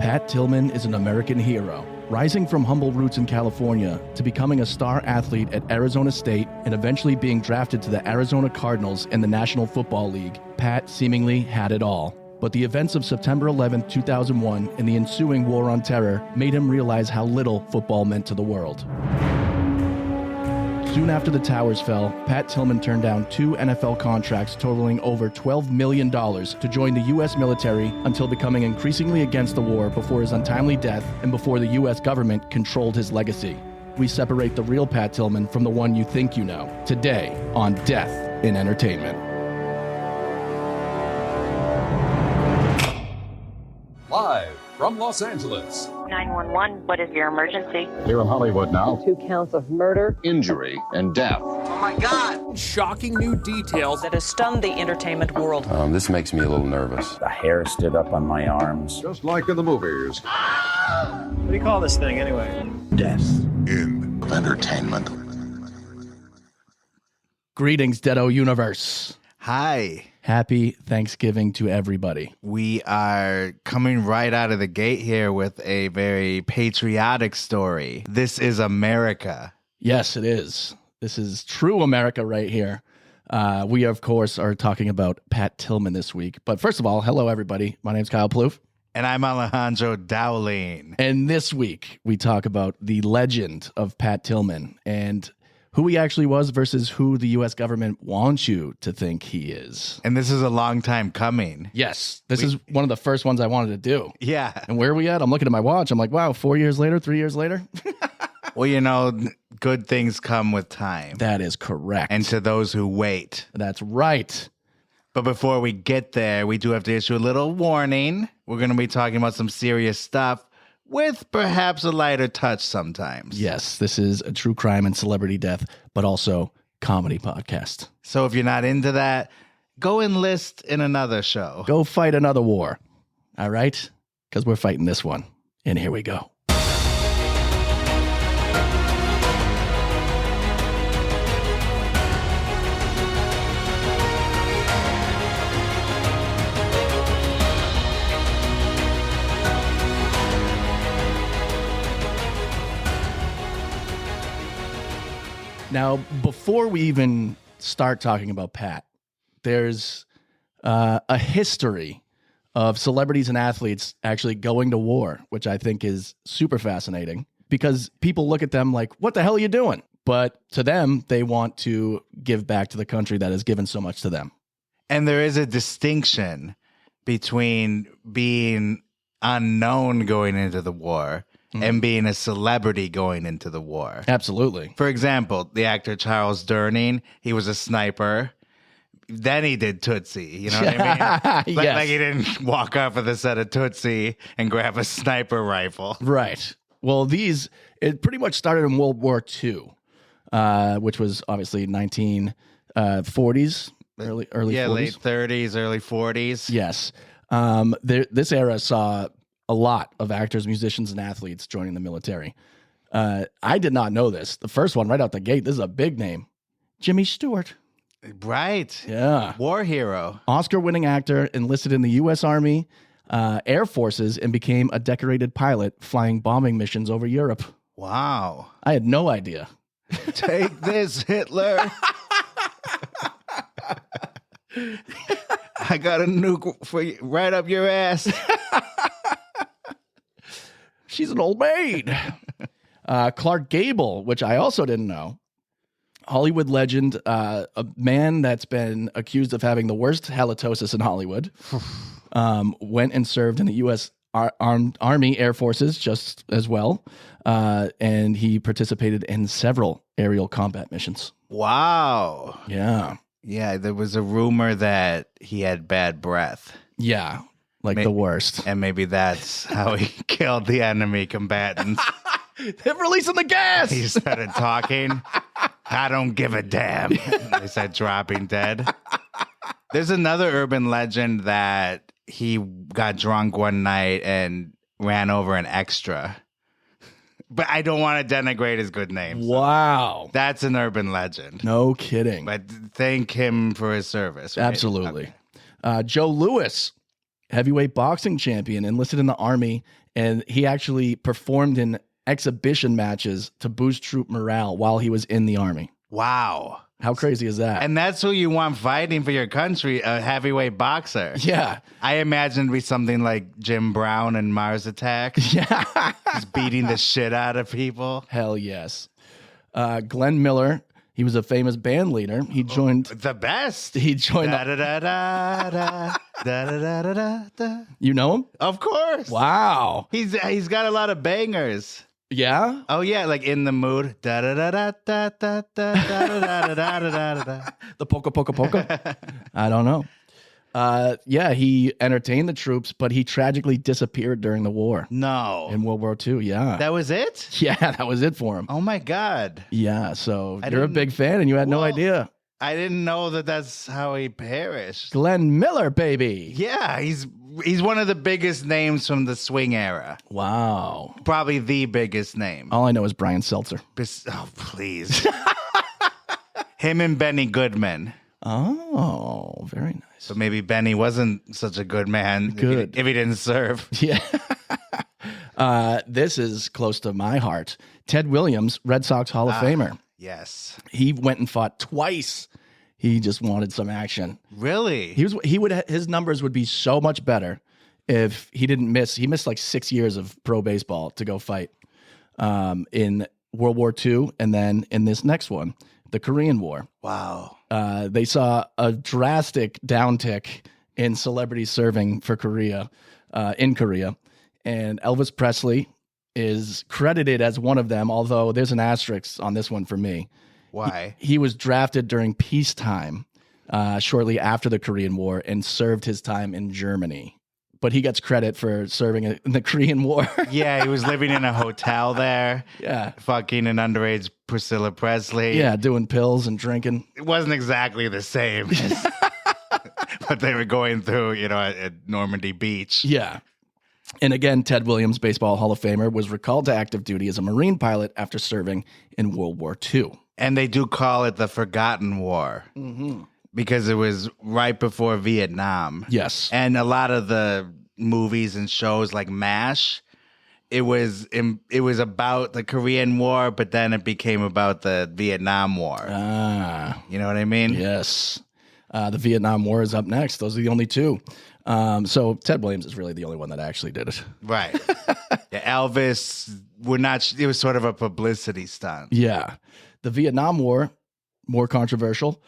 Pat Tillman is an American hero, rising from humble roots in California to becoming a star athlete at Arizona State and eventually being drafted to the Arizona Cardinals in the National Football League. Pat seemingly had it all. But the events of September 11, 2001 and the ensuing war on terror made him realize how little football meant to the world. Soon after the towers fell, Pat Tillman turned down 2 NFL contracts totaling over $12 million to join the U.S. military until becoming increasingly against the war before his untimely death and before the U.S. government controlled his legacy. We separate the real Pat Tillman from the one you think you know, today on Death in Entertainment. Live from Los Angeles. 911, what is your emergency? Here in Hollywood now. 2 counts of murder, Injury and death. Oh my God! Shocking new details that has stunned the entertainment world. This makes me a little nervous. The hair stood up on my arms. Just like in the movies. What do you call this thing anyway? Death In Entertainment. Greetings, Deado Universe. Hi. Happy Thanksgiving to everybody. We are coming right out of the gate here with a very patriotic story. This is America. Yes, it is. This is true America right here. We, of course, are talking about Pat Tillman this week. But first of all, hello, everybody. My name's Kyle Ploof. And I'm Alejandro Dowling. And this week, we talk about the legend of Pat Tillman and who he actually was versus who the U.S. government wants you to think he is. And this is a long time coming. Yes, this is one of the first ones I wanted to do. Yeah. And where are we at? I'm looking at my watch. I'm like, wow, 4 years later, 3 years later? Well, you know, good things come with time. That is correct. And to those who wait. That's right. But before we get there, we do have to issue a little warning. We're going to be talking about some serious stuff with perhaps a lighter touch sometimes. Yes, this is a true crime and celebrity death, but also comedy podcast. So if you're not into that, go enlist in another show. Go fight another war. All right? Because we're fighting this one. And here we go. Now, before we even start talking about Pat, there's a history of celebrities and athletes actually going to war, which I think is super fascinating because people look at them like, what the hell are you doing? But to them, they want to give back to the country that has given so much to them. And there is a distinction between being unknown going into the war and being a celebrity going into the war. Absolutely. For example, the actor Charles Durning, he was a sniper. Then he did Tootsie, you know what I mean? Yes. Like he didn't walk off with a set of Tootsie and grab a sniper rifle. Right. Well, it pretty much started in World War II, which was obviously 1940s, early 40s. Late 30s, early 40s. Yes. This era saw a lot of actors, musicians, and athletes joining the military. I did not know this. The first one right out the gate, this is a big name. Jimmy Stewart. Right. Yeah. War hero. Oscar-winning actor, enlisted in the U.S. Army, Air Forces, and became a decorated pilot flying bombing missions over Europe. Wow. I had no idea. Take this, Hitler. I got a nuke for you right up your ass. She's an old maid. Clark Gable, which I also didn't know. Hollywood legend, a man that's been accused of having the worst halitosis in Hollywood. Went and served in the U.S. Army Air Forces just as well. And he participated in several aerial combat missions. Wow. Yeah. Yeah, there was a rumor that he had bad breath. Yeah, like the worst. And maybe that's how he killed the enemy combatants. They're releasing the gas! He started talking. I don't give a damn. They said dropping dead. There's another urban legend that he got drunk one night and ran over an extra. But I don't want to denigrate his good name. So Wow. that's an urban legend. No kidding. But thank him for his service. Right? Absolutely. Okay. Joe Louis, heavyweight boxing champion, enlisted in the Army and he actually performed in exhibition matches to boost troop morale while he was in the Army. Wow. How crazy is that? And that's who you want fighting for your country, a heavyweight boxer. Yeah. I imagine it'd be something like Jim Brown and Mars Attack. Yeah. Just beating the shit out of people. Hell yes. Glenn Miller, he was a famous band leader. He joined... The best. He joined... Da, da, da, da, da, da, da, da, da, da. You know him? Of course. Wow. He's got a lot of bangers. Yeah? Oh yeah, like In the Mood. Da da da da da da da da da da da da. The polka, polka, polka? I don't know. Yeah, he entertained the troops, but he tragically disappeared during the war. No. In World War II, yeah. That was it? Yeah, that was it for him. Oh my God. Yeah, so I you're a didn't- big fan and you had no Well- idea. I didn't know that that's how he perished. Glenn Miller, baby. Yeah, he's one of the biggest names from the swing era. Wow. Probably the biggest name. All I know is Brian Seltzer. Oh, please. Him and Benny Goodman. Oh, very nice. So maybe Benny wasn't such a good man Good. if he didn't serve. Yeah. This is close to my heart. Ted Williams, Red Sox Hall of Famer. Yes. He went and fought twice. He just wanted some action. Really? His numbers would be so much better if he didn't miss. He missed like 6 years of pro baseball to go fight in World War II, and then in this next one, the Korean War. Wow. They saw a drastic downtick in celebrities serving for Korea, in Korea, and Elvis Presley is credited as one of them, although there's an asterisk on this one for me. Why? He was drafted during peacetime, shortly after the Korean War, and served his time in Germany. But he gets credit for serving in the Korean War. Yeah, he was living in a hotel there. Yeah. Fucking an underage Priscilla Presley. Yeah, doing pills and drinking. It wasn't exactly the same as what they were going through, at Normandy Beach. Yeah. And again, Ted Williams, Baseball Hall of Famer, was recalled to active duty as a Marine pilot after serving in World War II. And they do call it the Forgotten War because it was right before Vietnam. Yes. And a lot of the movies and shows like MASH, it was about the Korean War, but then it became about the Vietnam War. You know what I mean? Yes. The Vietnam War is up next. Those are the only two. So Ted Williams is really the only one that actually did it. Right. Yeah, Elvis, it was sort of a publicity stunt. Yeah. The Vietnam War, more controversial,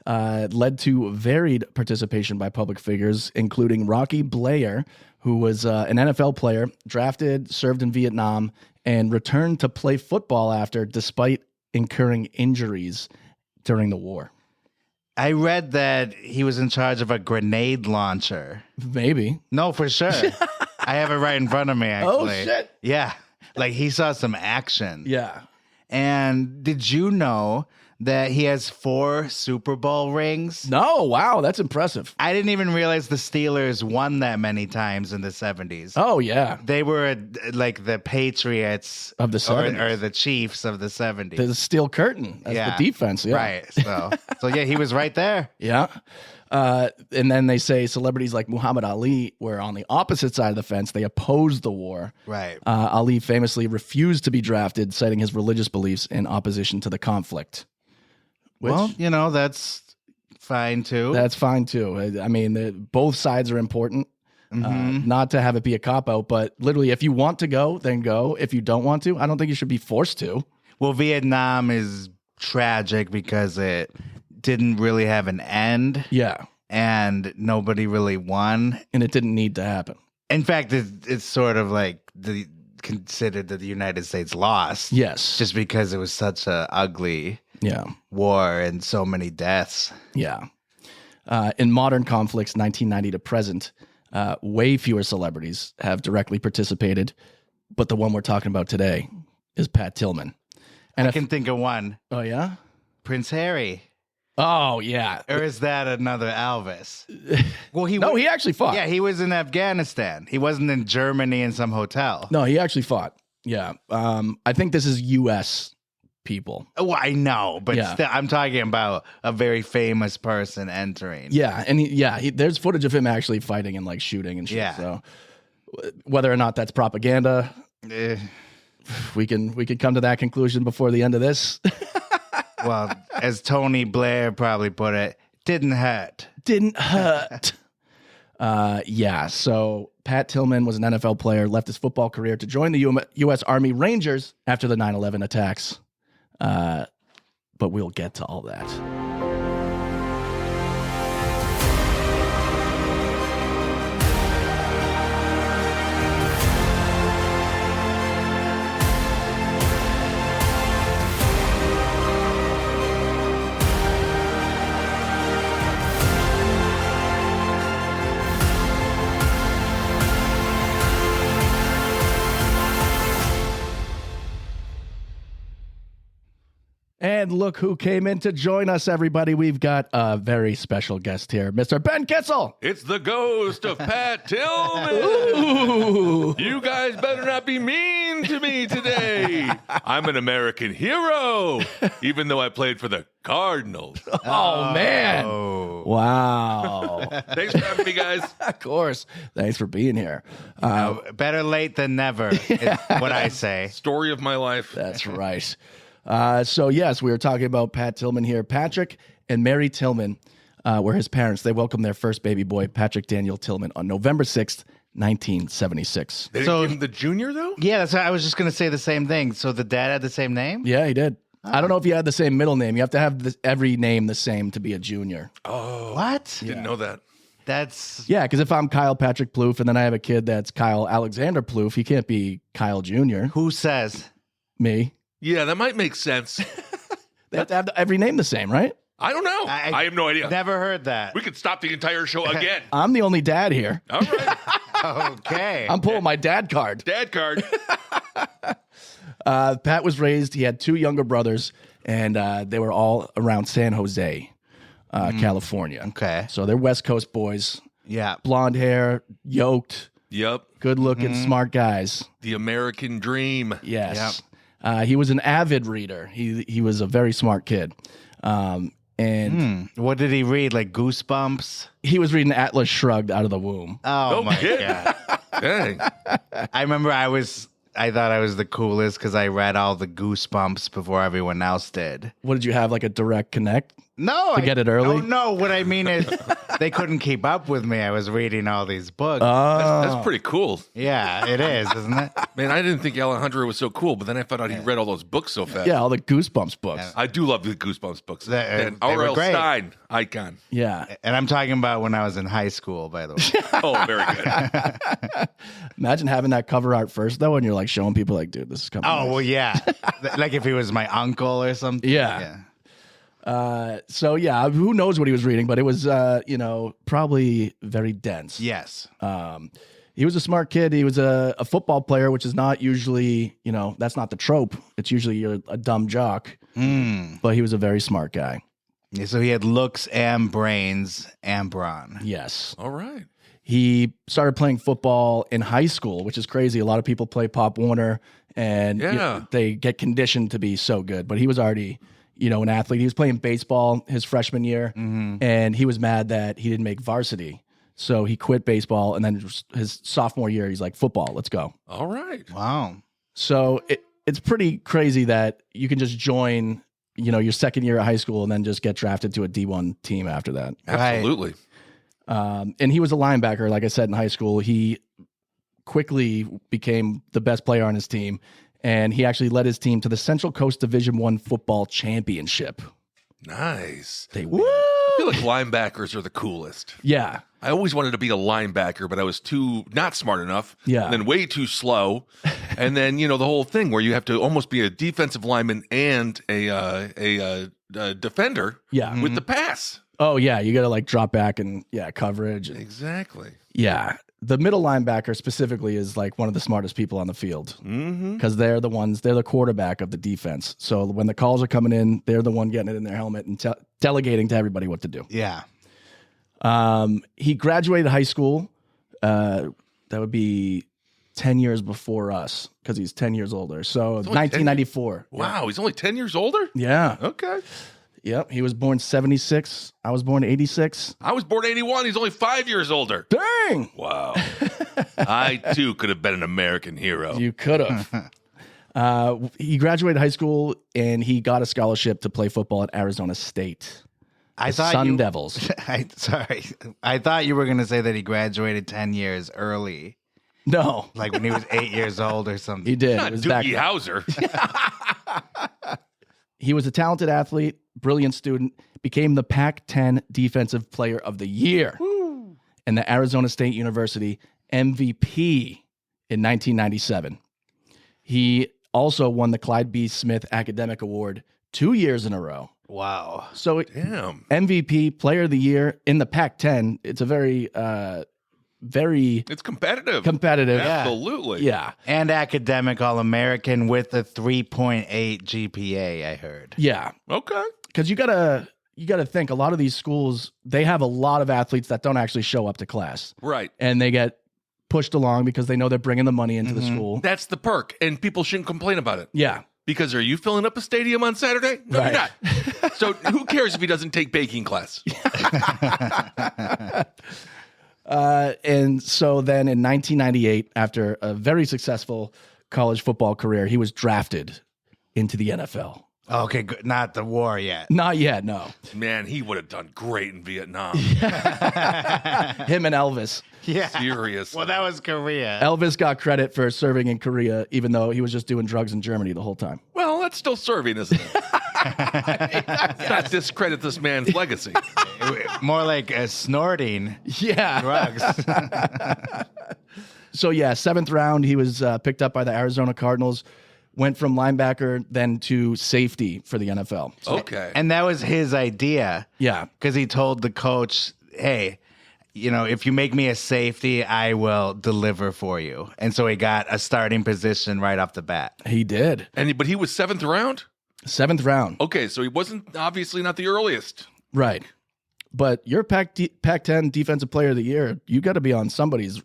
led to varied participation by public figures, including Rocky Blair, who was an NFL player, drafted, served in Vietnam, and returned to play football after, despite incurring injuries during the war. I read that he was in charge of a grenade launcher. Maybe. No, for sure. I have it right in front of me, actually. Oh, shit. Yeah. Like he saw some action. Yeah. And did you know that he has 4 Super Bowl rings? No, wow, that's impressive. I didn't even realize the Steelers won that many times in the 70s. Oh, yeah. They were like the Patriots Of the 70s. or the Chiefs of the 70s. The steel curtain as the defense. Yeah. Right. So yeah, he was right there. Yeah. And then they say celebrities like Muhammad Ali were on the opposite side of the fence. They opposed the war. Right. Ali famously refused to be drafted, citing his religious beliefs in opposition to the conflict. Which, Well, that's fine too. that's fine too. I mean, both sides are important. Not to have it be a cop-out, but literally, if you want to go, then go. If you don't want to, I don't think you should be forced to. Well, Vietnam is tragic because it didn't really have an end. Yeah. And nobody really won. And it didn't need to happen. In fact, it's sort of like considered that the United States lost. Yes. Just because it was such a ugly Yeah. war and so many deaths. Yeah. In modern conflicts, 1990 to present, way fewer celebrities have directly participated. But the one we're talking about today is Pat Tillman. And I can think of one. Oh, yeah? Prince Harry. Oh, yeah. Or is that another Elvis? Well, he actually fought. Yeah, he was in Afghanistan. He wasn't in Germany in some hotel. No, he actually fought. Yeah. I think this is U.S. people. Oh, I know, but Yeah. still, I'm talking about a very famous person entering. Yeah. And there's footage of him actually fighting and like shooting and shit. Yeah. So Whether or not that's propaganda, Eh, we can come to that conclusion before the end of this. well, as Tony Blair probably put it, didn't hurt. Didn't hurt. Yeah, so Pat Tillman was an NFL player, left his football career to join the U.S. Army Rangers after the 9/11 attacks. But we'll get to all that. And look who came in to join us, everybody. We've got a very special guest here, Mr. Ben Kissel. It's the ghost of Pat Tillman. Ooh. You guys better not be mean to me today. I'm an American hero, even though I played for the Cardinals. Oh, man. Oh. Wow. Thanks for having me, guys. Of course. Thanks for being here. Better late than never, is what I say. Story of my life. That's right. So, yes, we were talking about Pat Tillman here. Patrick and Mary Tillman were his parents. They welcomed their first baby boy, Patrick Daniel Tillman, on November 6th, 1976. They didn't So- give him the junior, though? Yeah, that's what I was just going to say the same thing. So the dad had the same name? Yeah, he did. I don't know if you had the same middle name. You have to have every name the same to be a junior. Oh, What? didn't know that. That's Yeah, because if I'm Kyle Patrick Ploof and then I have a kid that's Kyle Alexander Ploof, he can't be Kyle Jr. who says? Me. Yeah, that might make sense. They have to have every name the same, right? I don't know. I have no idea. Never heard that. We could stop the entire show again. I'm the only dad here. All right. Okay. I'm pulling my dad card. Dad card. Pat was raised, he had two younger brothers, and they were all around San Jose, California. Okay. So they're West Coast boys, Yeah. blonde hair, yoked, Yep. good looking, smart guys. The American dream. Yes. He was an avid reader. He was a very smart kid. And What did he read? Like Goosebumps? he was reading Atlas Shrugged out of the womb. Oh No my kidding. god. Dang. I remember I thought I was the coolest because I read all the Goosebumps before everyone else did. What did you have, like a direct connect? No, To get it early? Oh no, what I mean is they couldn't keep up with me. I was reading all these books. That's pretty cool. Yeah, it is, isn't it? Man, I didn't think Alejandro was so cool, but then I found out he read all those books so fast. Yeah, all the Goosebumps books. I do love the Goosebumps books. They And were R.L. great. Stein, icon. Yeah. And I'm talking about when I was in high school, by the way. Oh, very good. Imagine having that cover art first, though, and you're like showing people, like, dude, this is coming. Oh, well, yeah. Like if he was my uncle or something. Yeah. So, yeah, who knows what he was reading, but it was, probably very dense. Yes. He was a smart kid. He was a football player, which is not usually, that's not the trope. It's usually you're a dumb jock, but he was a very smart guy. Yeah, so he had looks and brains and brawn. Yes. All right. He started playing football in high school, which is crazy. A lot of people play Pop Warner and Yeah. they get conditioned to be so good, but he was already, an athlete. He was playing baseball his freshman year and he was mad that he didn't make varsity. So he quit baseball, and then his sophomore year, he's like, football, let's go. All right. Wow. So it's pretty crazy that you can just join, your second year of high school and then just get drafted to a D1 team after that. Absolutely. And he was a linebacker, like I said, in high school. He quickly became the best player on his team, and he actually led his team to the Central Coast Division I football championship. Nice. They win. I feel like linebackers are the coolest. Yeah. I always wanted to be a linebacker, but I was too not smart enough. Yeah. And then way too slow. And then, the whole thing where you have to almost be a defensive lineman and a defender Yeah. with the pass. Oh, yeah. You got to like drop back and, coverage. Exactly. Yeah. The middle linebacker specifically is like one of the smartest people on the field because they're the quarterback of the defense. So when the calls are coming in, they're the one getting it in their helmet and delegating to everybody what to do. Yeah. He graduated high school. That would be 10 years before us because he's 10 years older. So 1994. Wow. He's only 10 years older? Yeah. Okay. Yep. He was born 76. I was born 86. I was born 81. He's only 5 years older. Dang. Wow. I too could have been an American hero. You could have. He graduated high school and he got a scholarship to play football at Arizona State. I The thought Sun you, Devils. Sorry. I thought you were going to say that he graduated 10 years early, No, like when he was 8 years old or something. he did. Not It was back Doogie then. Howser. He was a talented athlete, brilliant student, became the Pac-10 Defensive Player of the Year and the Arizona State University MVP in 1997. He also won the Clyde B. Smith Academic Award 2 years in a row. Wow. So Damn. MVP, Player of the Year in the Pac-10. It's a very, very It's competitive. competitive. Absolutely. Yeah. And academic All-American with a 3.8 GPA, I heard. Yeah. Okay. Because you gotta think a lot of these schools, they have a lot of athletes that don't actually show up to class, Right. and they get pushed along because they know they're bringing the money into the school. That's the perk, and people shouldn't complain about it. Yeah. Because are you filling up a stadium on Saturday? No, Right. you're not. So who cares if he doesn't take baking class? And so then in 1998, after a very successful college football career, he was drafted into the NFL. Okay, good. Not the war yet. Not yet, no. Man, he would have done great in Vietnam. Him and Elvis. Yeah. Seriously. Well, that was Korea. Elvis got credit for serving in Korea, even though he was just doing drugs in Germany the whole time. Well, that's still serving, isn't it? Let's not discredit this man's legacy. More like snorting Yeah. drugs. So yeah, 7th round, he was picked up by the Arizona Cardinals, went from linebacker then to safety for the NFL. So, Okay. And that was his idea yeah, because he told the coach, hey, you know, if you make me a safety, I will deliver for you. And so he got a starting position right off the bat. he did. But he was 7th round? 7th round, Okay, so he wasn't obviously not the earliest. right. But you're Pac-10 Defensive Player of the Year. You got to be on somebody's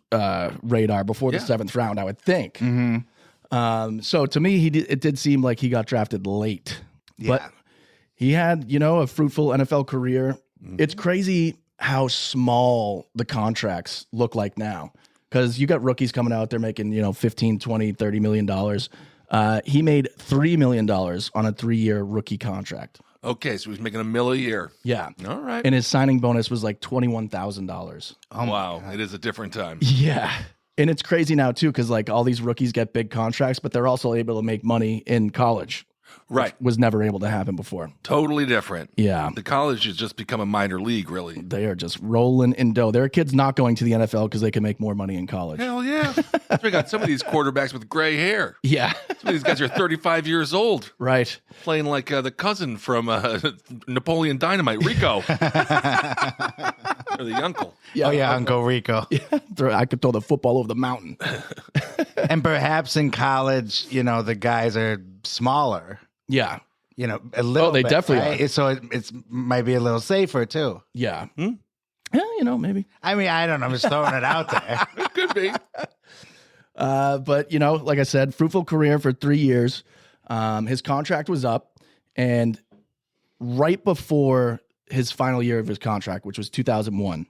radar before the Yeah. 7th round, I would think. Mm-hmm. So to me, it did seem like he got drafted late. Yeah. But he had, a fruitful NFL career. It's crazy how small the contracts look like now. Because you got rookies coming out there making, 15, 20, $30 million. He made $3 million on a 3-year rookie contract. Okay, so he's making $1 million a year. Yeah. All right. And his signing bonus was like $21,000. Oh, my Wow, God. it is a different time. Yeah. And it's crazy now, too, because like all these rookies get big contracts, but they're also able to make money in college. Right. Was never able to happen before. Totally different. Yeah. The college has just become a minor league, really. They are just rolling in dough. There are kids not going to the NFL because they can make more money in college. Hell yeah. We got some of these quarterbacks with gray hair. Yeah. Some of these guys are 35 years old, Right. playing like the cousin from Napoleon Dynamite, Rico. Or the uncle. Oh, yeah, Uncle Rico. I could throw the football over the mountain. And perhaps in college, the guys are smaller. Yeah. A little. they bit, definitely right? So it's might be a little safer too. Yeah. Yeah, maybe. I mean, I don't know. I'm just throwing it out there. It could be. But, like I said, fruitful career for 3 years. His contract was up. And right before his final year of his contract, which was 2001,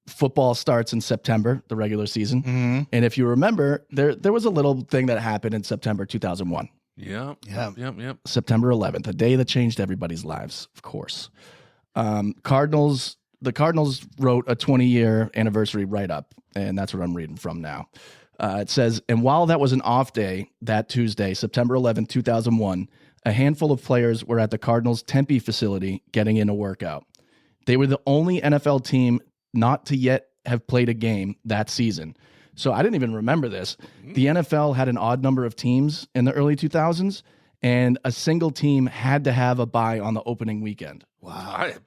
football starts in September, the regular season. Mm-hmm. And if you remember, there was a little thing that happened in September 2001. Yep. Yeah. Yep. September 11th, a day that changed everybody's lives, of course. The Cardinals wrote a 20-year anniversary write-up, and that's what I'm reading from now. It says, and while that was an off day that Tuesday, September 11th, 2001, a handful of players were at the Cardinals' Tempe facility getting in a workout. They were the only NFL team not to yet have played a game that season. So I didn't even remember this. The NFL had an odd number of teams in the early 2000s, and a single team had to have a bye on the opening weekend.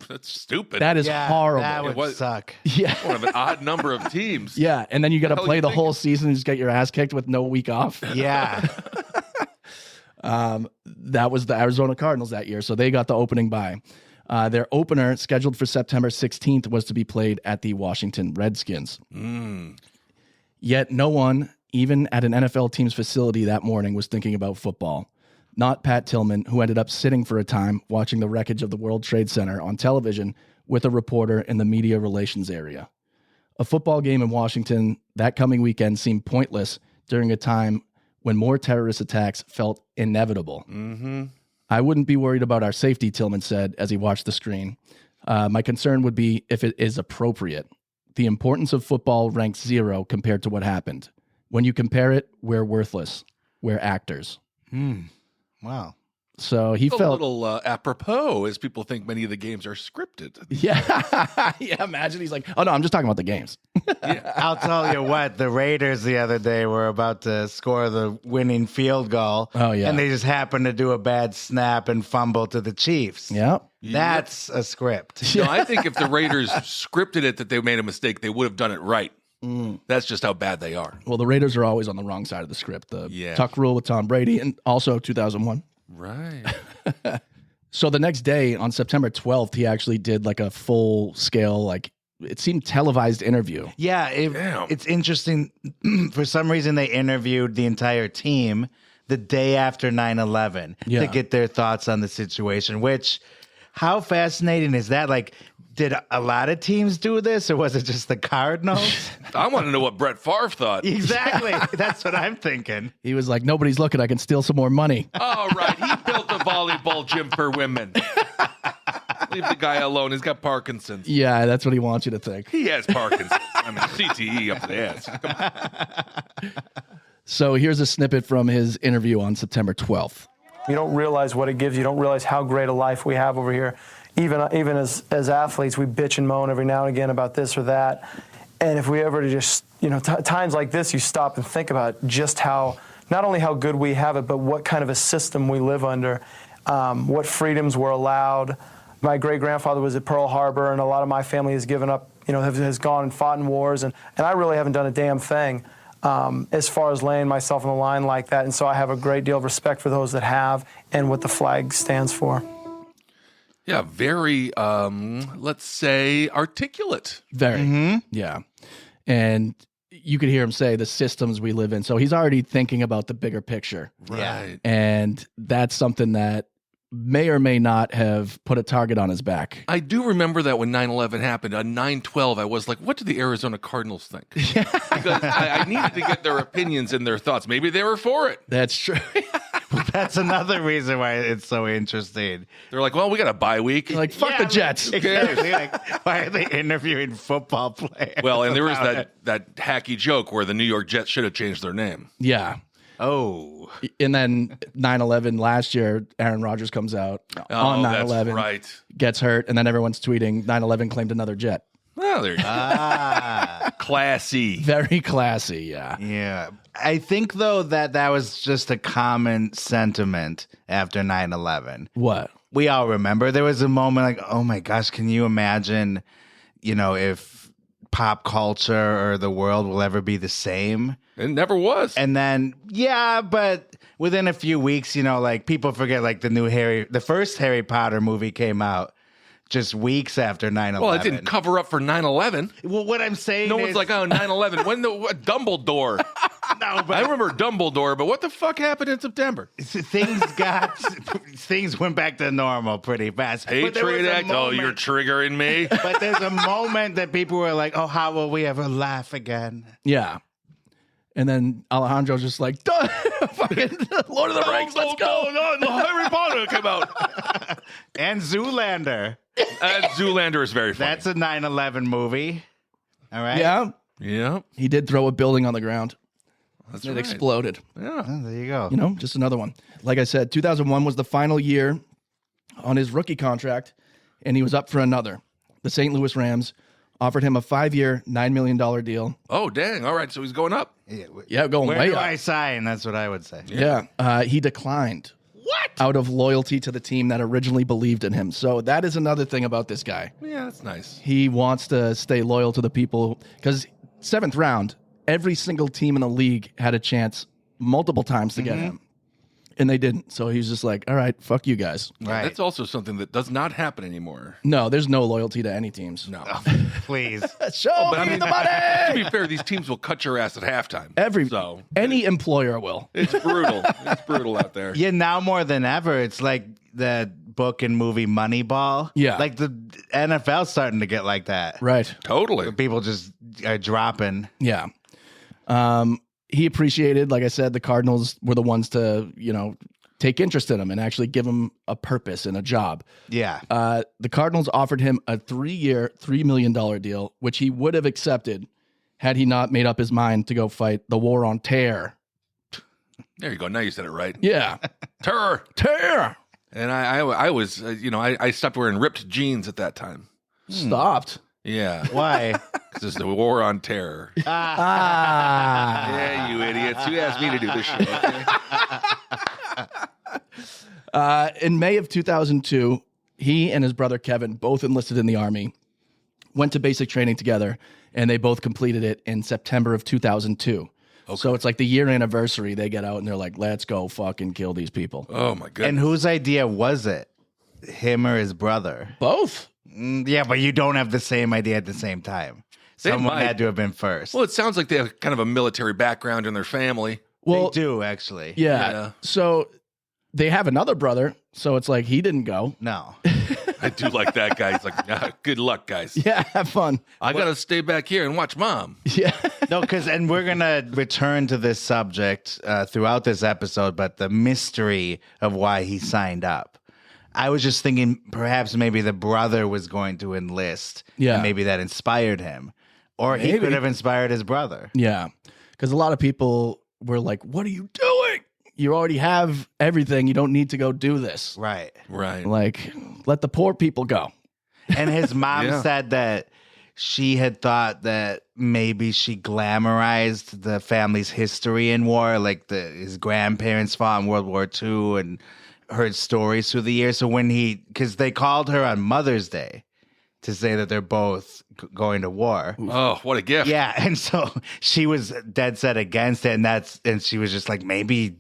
That's stupid. That is Yeah, horrible. That would It was- suck. Yeah. one of an odd number of teams. Yeah. And then you got to hell play you the whole thinking? season and just get your ass kicked with no week off. Yeah. That was the Arizona Cardinals that year. So they got the opening bye. Their opener, scheduled for September 16th, was to be played at the Washington Redskins. Yet no one, even at an NFL team's facility that morning, was thinking about football. Not Pat Tillman, who ended up sitting for a time watching the wreckage of the World Trade Center on television with a reporter in the media relations area. A football game in Washington that coming weekend seemed pointless during a time when more terrorist attacks felt inevitable. Mm-hmm. I wouldn't be worried about our safety, Tillman said as he watched the screen. My concern would be if it is appropriate. The importance of football ranks 0 compared to what happened. When you compare it, we're worthless. We're actors. Wow. So he A felt little apropos, as people think many of the games are scripted. Yeah. Yeah. Imagine he's like, oh no, I'm just talking about the games. I'll tell you what, the Raiders the other day were about to score the winning field goal. Oh, yeah. And they just happened to do a bad snap and fumble to the Chiefs. Yeah. That's a script. No, I think if the Raiders scripted it that they made a mistake, they would have done it right. That's just how bad they are. Well, the Raiders are always on the wrong side of the script. The Yeah. Tuck rule with Tom Brady and also 2001. Right. So the next day on September 12th, he actually did like a full scale, like it seemed televised interview. Yeah, Damn. it's interesting. For some reason, they interviewed the entire team the day after 9/11 Yeah. to get their thoughts on the situation, which, how fascinating is that? Like, did a lot of teams do this, or was it just the Cardinals? I want to know what Brett Favre thought. Exactly. That's what I'm thinking. He was like, nobody's looking. I can steal some more money. All right, he built a volleyball gym for women. Leave the guy alone. He's got Parkinson's. Yeah, that's what he wants you to think. He has Parkinson's. I mean, CTE up the ass. Come on. So here's a snippet from his interview on September 12th. You don't realize what it gives. You don't realize how great a life we have over here. Even as athletes, we bitch and moan every now and again about this or that. And if we ever to just, times like this, you stop and think about just how, not only how good we have it, but what kind of a system we live under, what freedoms were allowed. My great-grandfather was at Pearl Harbor, and a lot of my family has given up, has gone and fought in wars, and I really haven't done a damn thing as far as laying myself on the line like that. And so I have a great deal of respect for those that have and what the flag stands for. Yeah, very, let's say, articulate. Very. Yeah. And you could hear him say the systems we live in. So he's already thinking about the bigger picture. Right. And that's something that may or may not have put a target on his back. I do remember that when 9/11 happened, on 9/12, I was like, what do the Arizona Cardinals think? Because I needed to get their opinions and their thoughts. Maybe they were for it. That's true. That's another reason why it's so interesting. They're like, well, we got a bye week. Like, fuck Yeah, the Jets. Exactly. Like, why are they interviewing football players? Well, and there was about it? that hacky joke where the New York Jets should have changed their name. Yeah. Oh. And then 9/11 last year, Aaron Rodgers comes out on 9/11, That's right. gets hurt, and then everyone's tweeting 9/11 claimed another jet. Well, there you go. Classy. Very classy, yeah. Yeah. I think, though, that was just a common sentiment after 9/11. What? We all remember there was a moment like, oh my gosh, can you imagine, if pop culture or the world will ever be the same? It never was. And then, yeah, but within a few weeks, like people forget, like the first Harry Potter movie came out just weeks after 9/11. Well, it didn't cover up for 9/11. Well, what I'm saying No is, one's like, oh, 9/11. When what, Dumbledore? no, but I remember Dumbledore, but what the fuck happened in September? things went back to normal pretty fast. But there was Patriot a Act. Oh, moment- you're triggering me. But there's a moment that people were like, oh, how will we ever laugh again? Yeah. And then Alejandro's just like, duh, fucking Lord of the Rings, let's go. No, Harry Potter came out. And Zoolander. Zoolander is very funny. That's a 9/11 movie. All right. Yeah. Yeah, He did throw a building on the ground. that's It right. exploded. Yeah. Oh, there you go. Just another one. Like I said, 2001 was the final year on his rookie contract, and he was up for another. The St. Louis Rams offered him a 5-year, $9 million deal. Oh, dang. All right, so he's going up. Yeah, going Where way do up. I sign? That's what I would say. Yeah. He declined. What? Out of loyalty to the team that originally believed in him. So that is another thing about this guy. Yeah, that's nice. He wants to stay loyal to the people because 7th round, every single team in the league had a chance multiple times to get him. And they didn't. So he's just like, all right, fuck you guys. Right. That's also something that does not happen anymore. No, there's no loyalty to any teams. No. Please. Show But me the to money! be fair, these teams will cut your ass at halftime. So Any employer will. it's brutal. It's brutal out there. Yeah, now more than ever, it's like the book and movie Moneyball. Yeah. Like the NFL's starting to get like that. Right. Totally. People just are dropping. Yeah. He appreciated, like I said, the Cardinals were the ones to, take interest in him and actually give him a purpose and a job. Yeah. The Cardinals offered him a 3-year, $3 million deal, which he would have accepted had he not made up his mind to go fight the war on terror. There you go. Now you said it right. Yeah. Terror. Terror. And I was, I stopped wearing ripped jeans at that time. Stopped. Yeah. Why? Because it's the war on terror. Ah. Yeah, you idiots. You asked me to do this shit. Okay? In May of 2002, he and his brother Kevin both enlisted in the Army, went to basic training together, and they both completed it in September of 2002. Okay. So it's like the year anniversary. They get out and they're like, let's go fucking kill these people. Oh, my goodness. And whose idea was it? Him or his brother? Both. Yeah, but you don't have the same idea at the same time. Someone had to have been first. Well, it sounds like they have kind of a military background in their family. Well, they do, actually. Yeah. So they have another brother. So it's like he didn't go. No. I do like that guy. He's like, good luck, guys. Yeah, have fun. I got to stay back here and watch Mom. Yeah. No, and we're going to return to this subject throughout this episode, but the mystery of why he signed up. I was just thinking perhaps maybe the brother was going to enlist. Yeah. And maybe that inspired him. Or he could have inspired his brother. Yeah. Because a lot of people were like, what are you doing? You already have everything. You don't need to go do this. Right. Right. Like, let the poor people go. And his mom said that she had thought that maybe she glamorized the family's history in war, like his grandparents fought in World War II and heard stories through the years. So because they called her on Mother's Day to say that they're both going to war. Oh, what a gift. Yeah, and so she was dead set against it, and she was just like, maybe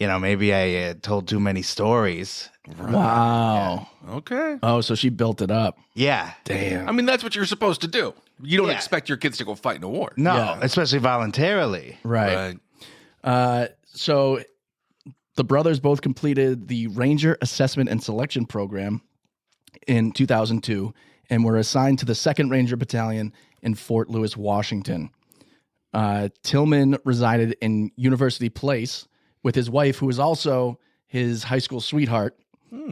I told too many stories. Right. Wow. Yeah. Okay. Oh, so she built it up. Yeah. Damn. I mean, that's what you're supposed to do. You don't expect your kids to go fight in a war. No, especially voluntarily. Right. So the brothers both completed the Ranger Assessment and Selection Program in 2002 and were assigned to the 2nd Ranger Battalion in Fort Lewis, Washington. Tillman resided in University Place with his wife, who was also his high school sweetheart.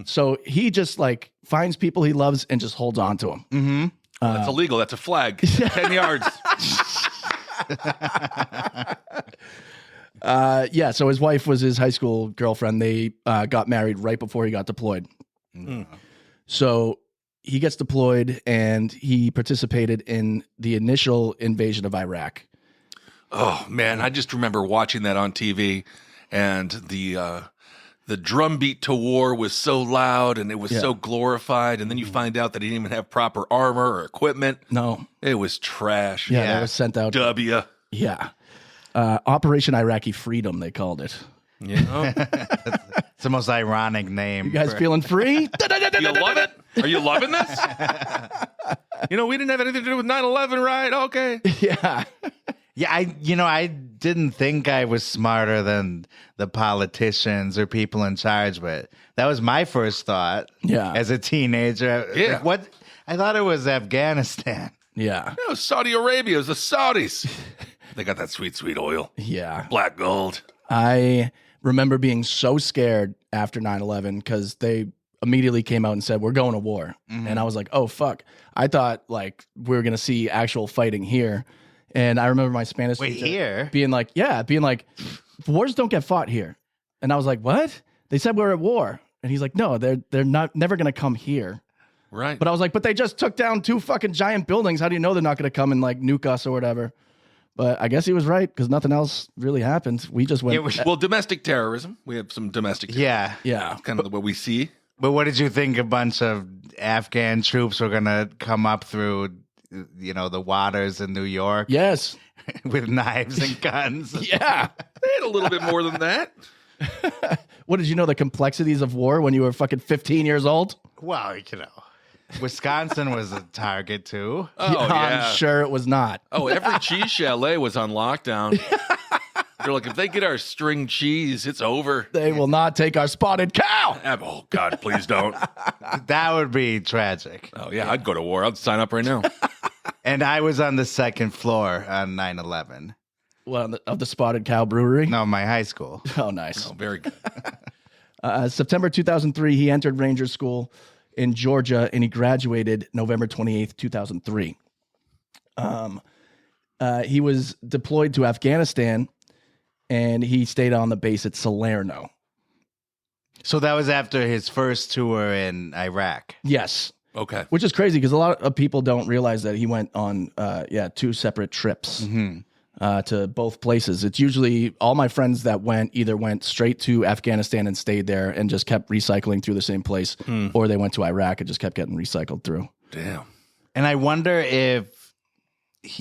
So he just finds people he loves and just holds on to them. Mm-hmm. That's illegal. That's a flag. 10 yards. So his wife was his high school girlfriend. They got married right before he got deployed. So he gets deployed and he participated in the initial invasion of Iraq. Oh, man. I just remember watching that on TV, and the drumbeat to war was so loud and it was so glorified. And then you find out that he didn't even have proper armor or equipment. No. It was trash. Yeah, that was sent out. W. Yeah. Operation Iraqi Freedom, they called it. You know? It's the most ironic name. You guys feeling free? You love it? Are you loving this? We didn't have anything to do with 9/11, right? Okay. Yeah. Yeah, I didn't think I was smarter than the politicians or people in charge, but that was my first thought. Yeah. As a teenager. Yeah. Like, what? I thought it was Afghanistan. Yeah. No, Saudi Arabia. It was the Saudis. They got that sweet, sweet oil. Yeah. Black gold. I remember being so scared after 9/11 because they immediately came out and said, we're going to war. Mm-hmm. And I was like, oh, fuck. I thought we were going to see actual fighting here. And I remember my Spanish teacher here? being like, wars don't get fought here. And I was like, what? They said we're at war. And he's like, no, they're never going to come here. Right. But I was like, but they just took down 2 fucking giant buildings. How do you know they're not going to come and nuke us or whatever? But I guess he was right because nothing else really happened. We just went. Well, domestic terrorism. We have some domestic terrorism. Yeah. It's kind of what we see. But what did you think a bunch of Afghan troops were going to come up through, the waters in New York? Yes. With knives and guns? Yeah. They had a little bit more than that. What, did you know the complexities of war when you were fucking 15 years old? Well, Wisconsin was a target too. Oh, yeah. I'm sure it was not. Oh, every cheese chalet was on lockdown. They're like, if they get our string cheese, it's over. They will not take our spotted cow. Oh, God, please don't. That would be tragic. Oh, yeah, I'd go to war. I'd sign up right now. And I was on the second floor on 9/11. Well, of the Spotted Cow Brewery? No, my high school. Oh, nice. Oh, very good. September 2003, he entered Ranger School in Georgia, and he graduated November 28th, 2003. He was deployed to Afghanistan, and he stayed on the base at Salerno. So that was after his first tour in Iraq. Yes. Okay. Which is crazy because a lot of people don't realize that he went on, 2 separate trips to both places. It's usually all my friends that either went straight to Afghanistan and stayed there and just kept recycling through the same place, or they went to Iraq and just kept getting recycled through. Damn. And I wonder if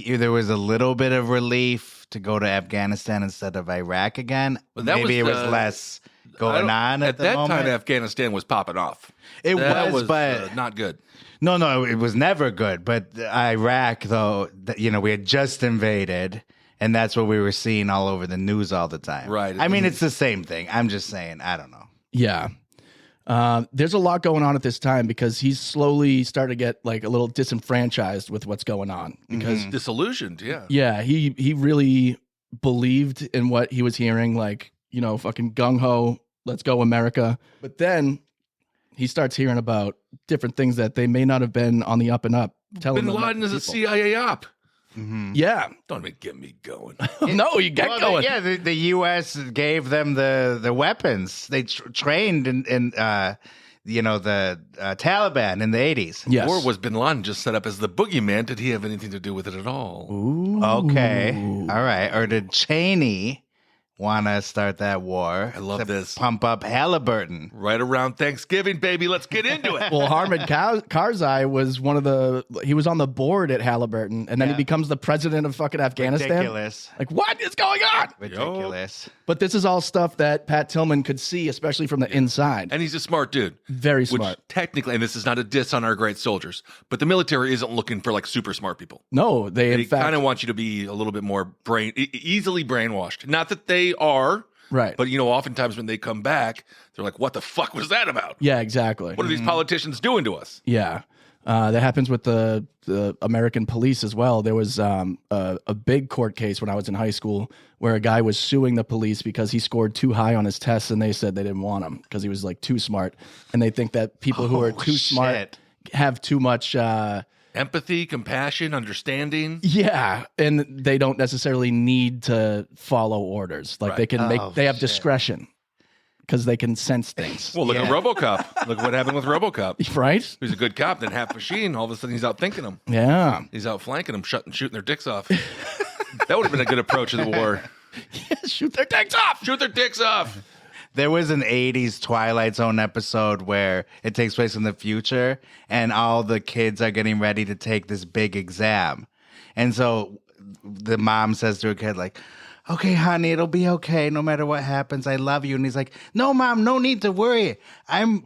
there was a little bit of relief to go to Afghanistan instead of Iraq again. Well, that Maybe was it was less going on at the that moment. time. Afghanistan was popping off. That was but not good. No, it was never good. But Iraq, though, we had just invaded, and that's what we were seeing all over the news all the time. Right. I mean, it's the same thing. I'm just saying, I don't know. Yeah. There's a lot going on at this time because he's slowly started to get like a little disenfranchised with what's going on because Disillusioned, yeah. yeah, he really believed in what he was hearing, like, fucking gung-ho, let's go America. But then he starts hearing about different things that they may not have been on the up and up. Telling Bin them Laden is a people. CIA op. Yeah. Don't even get me going. No, you get going. The U.S. gave them the weapons. They trained in the Taliban in the 80s. Yes. Or was Bin Laden just set up as the boogeyman? Did he have anything to do with it at all? Ooh. Okay. All right. Or did Cheney want to start that war? I love this. Pump up Halliburton. Right around Thanksgiving, baby. Let's get into it. Well, Hamid Karzai was he was on the board at Halliburton, and then he becomes the president of fucking Afghanistan. Ridiculous. Like, what is going on? Ridiculous. But this is all stuff that Pat Tillman could see, especially from the inside. And he's a smart dude. Very Which smart. technically, and this is not a diss on our great soldiers, but the military isn't looking for like super smart people. No, they They in fact kind of want you to be a little bit more easily brainwashed. Not that they are, right. but oftentimes when they come back, they're like, "What the fuck was that about? Yeah, exactly. What are these politicians doing to us?" Yeah. That happens with the American police as well. There was a big court case when I was in high school where a guy was suing the police because he scored too high on his tests, and they said they didn't want him because he was like too smart. And they think that people who are too smart have too much Empathy, compassion, understanding. yeah, and they don't necessarily need to follow orders. Like they can they have discretion because they can sense things. Well, look at RoboCop. Look what happened with RoboCop. Right? He's a good cop, then half machine. All of a sudden, he's out thinking them. Yeah. He's out flanking them, shooting their dicks off. That would have been a good approach to the war. Shoot their dicks off. Shoot their dicks off. There was an 80s Twilight Zone episode where it takes place in the future and all the kids are getting ready to take this big exam. And so the mom says to her kid, like, "Okay, honey, it'll be okay no matter what happens. I love you." And he's like, "No, Mom, no need to worry. I'm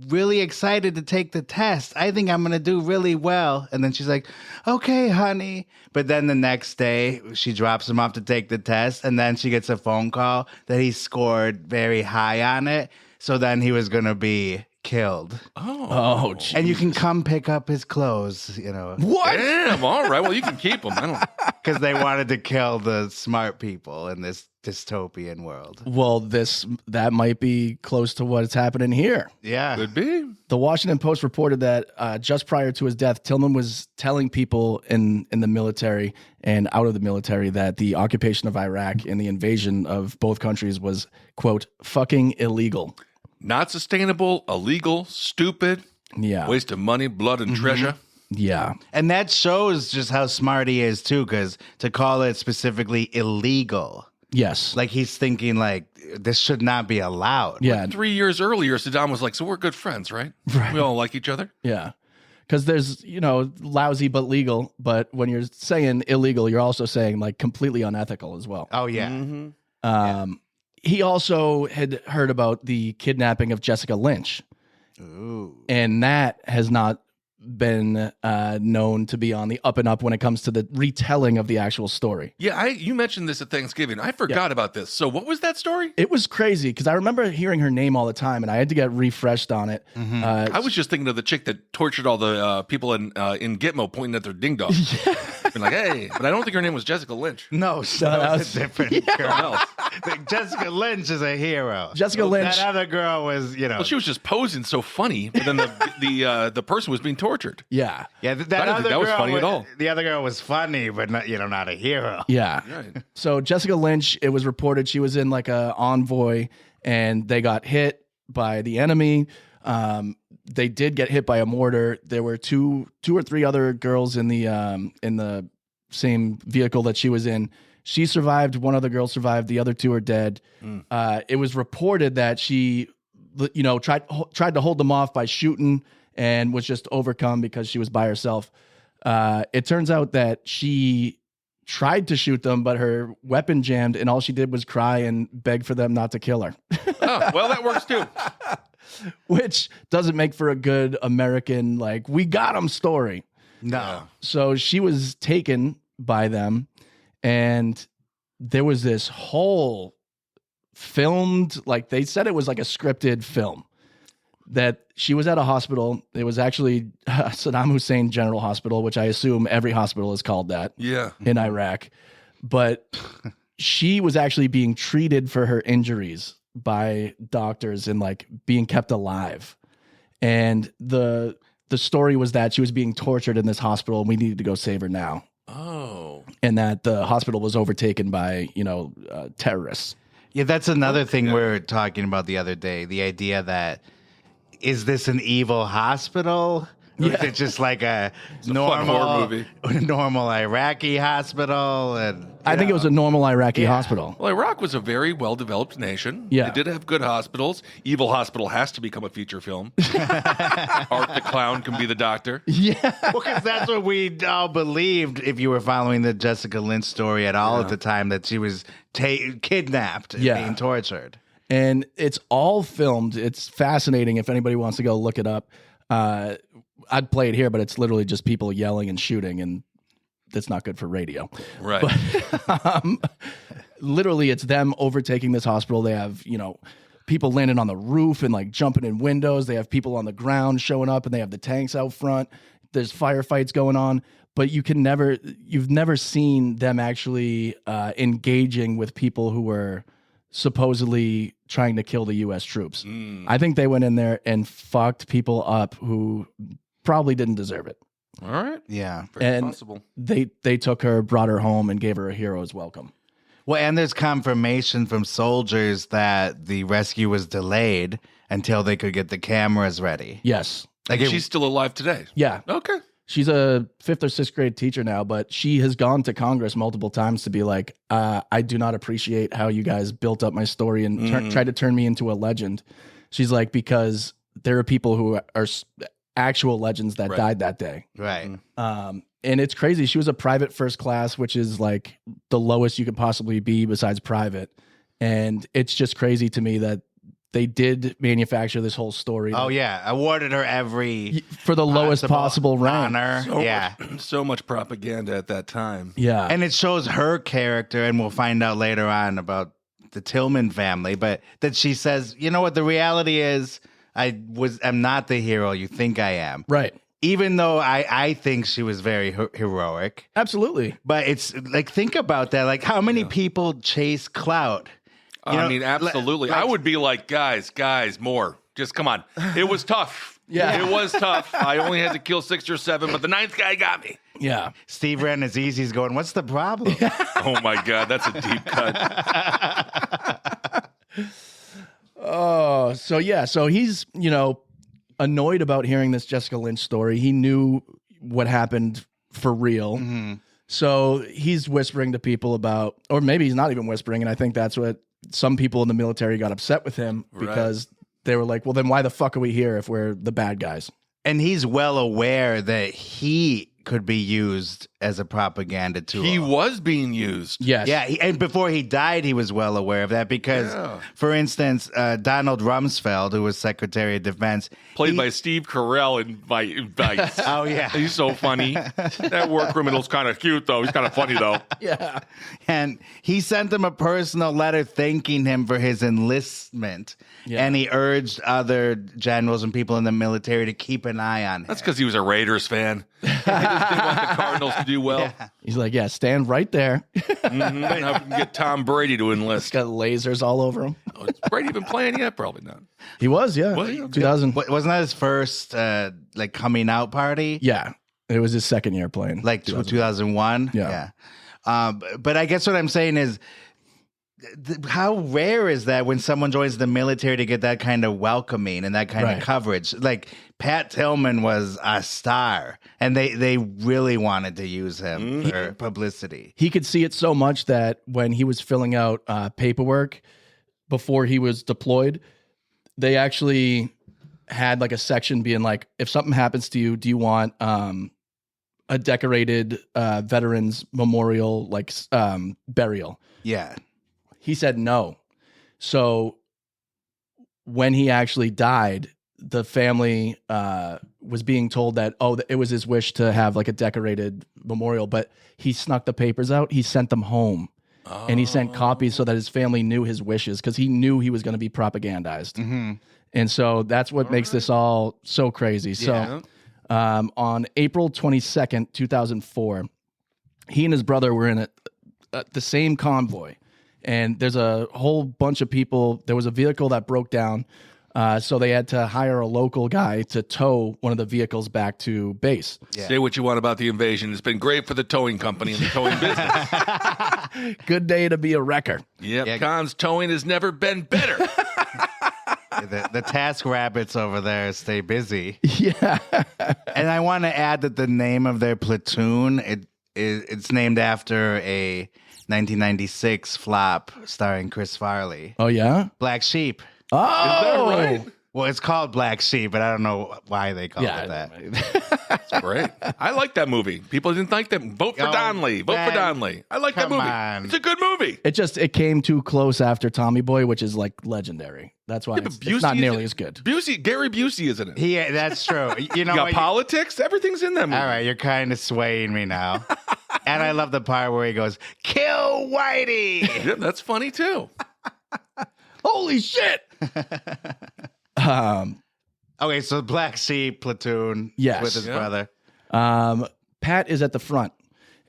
really excited to take the test. I think I'm going to do really well." And then she's like, "Okay, honey." But then the next day, she drops him off to take the test, and then she gets a phone call that he scored very high on it. So then he was going to be killed. Oh, geez. And you can come pick up his clothes, What? Damn, all right. Well, you can keep them. I don't. because they wanted to kill the smart people in this dystopian world. Well, that might be close to what's happening here. Yeah. Could be. The Washington Post reported that just prior to his death, Tillman was telling people in the military and out of the military that the occupation of Iraq and the invasion of both countries was, quote, fucking illegal. Not sustainable, illegal, stupid, Yeah. waste of money, blood, and treasure. Yeah. And that shows just how smart he is, too, because to call it specifically illegal, Yes. like he's thinking, like, this should not be allowed. Yeah. 3 years earlier, Saddam was like, "So we're good friends, right? Right. We all like each other." Yeah. Because there's, lousy but legal. But when you're saying illegal, you're also saying like completely unethical as well. Oh, yeah. He also had heard about the kidnapping of Jessica Lynch. Ooh. And that has not been known to be on the up and up when it comes to the retelling of the actual story. Yeah, you mentioned this at Thanksgiving. I forgot about this. So what was that story? It was crazy because I remember hearing her name all the time, and I had to get refreshed on it. I was just thinking of the chick that tortured all the people in Gitmo pointing at their ding dong. Been like, hey, but I don't think her name was Jessica Lynch. No, that was a different girl. Jessica Lynch is a hero. Jessica Lynch. That other girl was, Well, she was just posing so funny, but then the person was being tortured. Yeah. Yeah, I didn't think that was funny at all. The other girl was funny, but not a hero. Yeah. Right. So Jessica Lynch, it was reported she was in like a envoy, and they got hit by the enemy. They did get hit by a mortar. There were two or three other girls in the same vehicle that she was in. She survived. One other girl survived. The other two are dead. It was reported that she, tried to hold them off by shooting and was just overcome because she was by herself. It turns out that she tried to shoot them, but her weapon jammed, and all she did was cry and beg for them not to kill her. Oh, well, that works too. Which doesn't make for a good American, like, we got him story. No. So she was taken by them, and there was this whole filmed, like they said it was like a scripted film, that she was at a hospital. It was actually Saddam Hussein General Hospital, which I assume every hospital is called that in Iraq. But she was actually being treated for her injuries by doctors and like being kept alive. And the story was that she was being tortured in this hospital and we needed to go save her now. Oh. And that the hospital was overtaken by, terrorists. Yeah, that's another thing we were talking about the other day. The idea that, is this an evil hospital? Or is it just like a normal horror movie. normal Iraqi hospital? And I think it was a normal Iraqi hospital. Well, Iraq was a very well-developed nation. Yeah. They did have good hospitals. Evil Hospital has to become a feature film. Art the Clown can be the doctor. Yeah. Well, because that's what we all believed if you were following the Jessica Lynch story at all at the time, that she was kidnapped and being tortured. And it's all filmed. It's fascinating if anybody wants to go look it up. I'd play it here, but it's literally just people yelling and shooting, and that's not good for radio. Right. But, literally, it's them overtaking this hospital. They have, people landing on the roof and like jumping in windows. They have people on the ground showing up, and they have the tanks out front. There's firefights going on, but you've never seen them actually engaging with people who were supposedly trying to kill the U.S. troops. I think they went in there and fucked people up who probably didn't deserve it. All right. Yeah. Very possible. They took her, brought her home, and gave her a hero's welcome. Well, and there's confirmation from soldiers that the rescue was delayed until they could get the cameras ready. Yes. Like she's still alive today. Yeah. Okay. She's a 5th or 6th grade teacher now, but she has gone to Congress multiple times to be like, I do not appreciate how you guys built up my story and tried to turn me into a legend. She's like, because there are people who are actual legends that died that day. Right. And it's crazy. She was a private first class, which is like the lowest you could possibly be besides private. And it's just crazy to me that they did manufacture this whole story. Oh, yeah. Awarded her every... for the lowest possible rank. Honor. So much propaganda at that time. Yeah. And it shows her character, and we'll find out later on about the Tillman family, but that she says, you know what, the reality is I'm not the hero you think I am. Right. Even though I think she was very heroic. Absolutely. But it's like, think about that. Like, how many people chase clout? I mean, absolutely. I would be like, guys, more. Just come on. It was tough. Yeah. It was tough. I only had to kill 6 or 7, but the 9th guy got me. Yeah. Steve Rannazzisi's going, what's the problem? Oh, my God. That's a deep cut. Oh, so yeah. So he's, annoyed about hearing this Jessica Lynch story. He knew what happened for real. Mm-hmm. So he's whispering to people about, or maybe he's not even whispering. And I think that's what some people in the military got upset with him because they were like, well, then why the fuck are we here if we're the bad guys? And he's well aware that he could be used as a propaganda tool. He was being used. Yes. Yeah, and before he died, he was well aware of that because, for instance, Donald Rumsfeld, who was Secretary of Defense, Played by Steve Carell in Vice. Oh, yeah. He's so funny. That war criminal's kind of cute, though. He's kind of funny, though. Yeah. and he sent him a personal letter thanking him for his enlistment, and he urged other generals and people in the military to keep an eye on him. That's because he was a Raiders fan. He just didn't want the Cardinals to do well. He's like, yeah, stand right there. Mm-hmm. Now we can get Tom Brady to enlist. Got lasers all over him. Oh, is Brady even playing yet? Probably not. He was, yeah. Was he? Okay. 2000. Wasn't that his first like coming out party? Yeah. It was his second year playing. Like 2001? Yeah. But I guess what I'm saying is, how rare is that when someone joins the military to get that kind of welcoming and that kind of coverage? Like Pat Tillman was a star, and they really wanted to use him for publicity. He could see it so much that when he was filling out paperwork before he was deployed, they actually had like a section being like, if something happens to you, do you want a decorated veterans memorial like burial? Yeah. He said no. So when he actually died, the family was being told that, it was his wish to have like a decorated memorial, but he snuck the papers out. He sent them home. And he sent copies so that his family knew his wishes because he knew he was going to be propagandized. Mm-hmm. And so that's what makes this all so crazy. So on April 22nd, 2004, he and his brother were in the same convoy. And there's a whole bunch of people. There was a vehicle that broke down. So they had to hire a local guy to tow one of the vehicles back to base. Yeah. Say what you want about the invasion. It's been great for the towing company and the towing business. Good day to be a wrecker. Yep. Yeah. Con's towing has never been better. The task rabbits over there stay busy. Yeah. And I want to add that the name of their platoon, it's named after a 1996 flop starring Chris Farley. Oh, yeah? Black Sheep. Oh! Is that right? Well, it's called Black Sheep, but I don't know why they call it that. That's great. I like that movie. People didn't like that. Vote for Donnelly. Vote for Donnelly. I like that movie. On. It's a good movie. It came too close after Tommy Boy, which is like legendary. That's why it's not nearly as good. Gary Busey is in it. Yeah, that's true. You know, you got politics. Everything's in that movie. All right, you're kind of swaying me now. And I love the part where he goes, "Kill Whitey." Yeah, that's funny too. Holy shit. Okay, so Black Sheep platoon with his brother. Pat is at the front,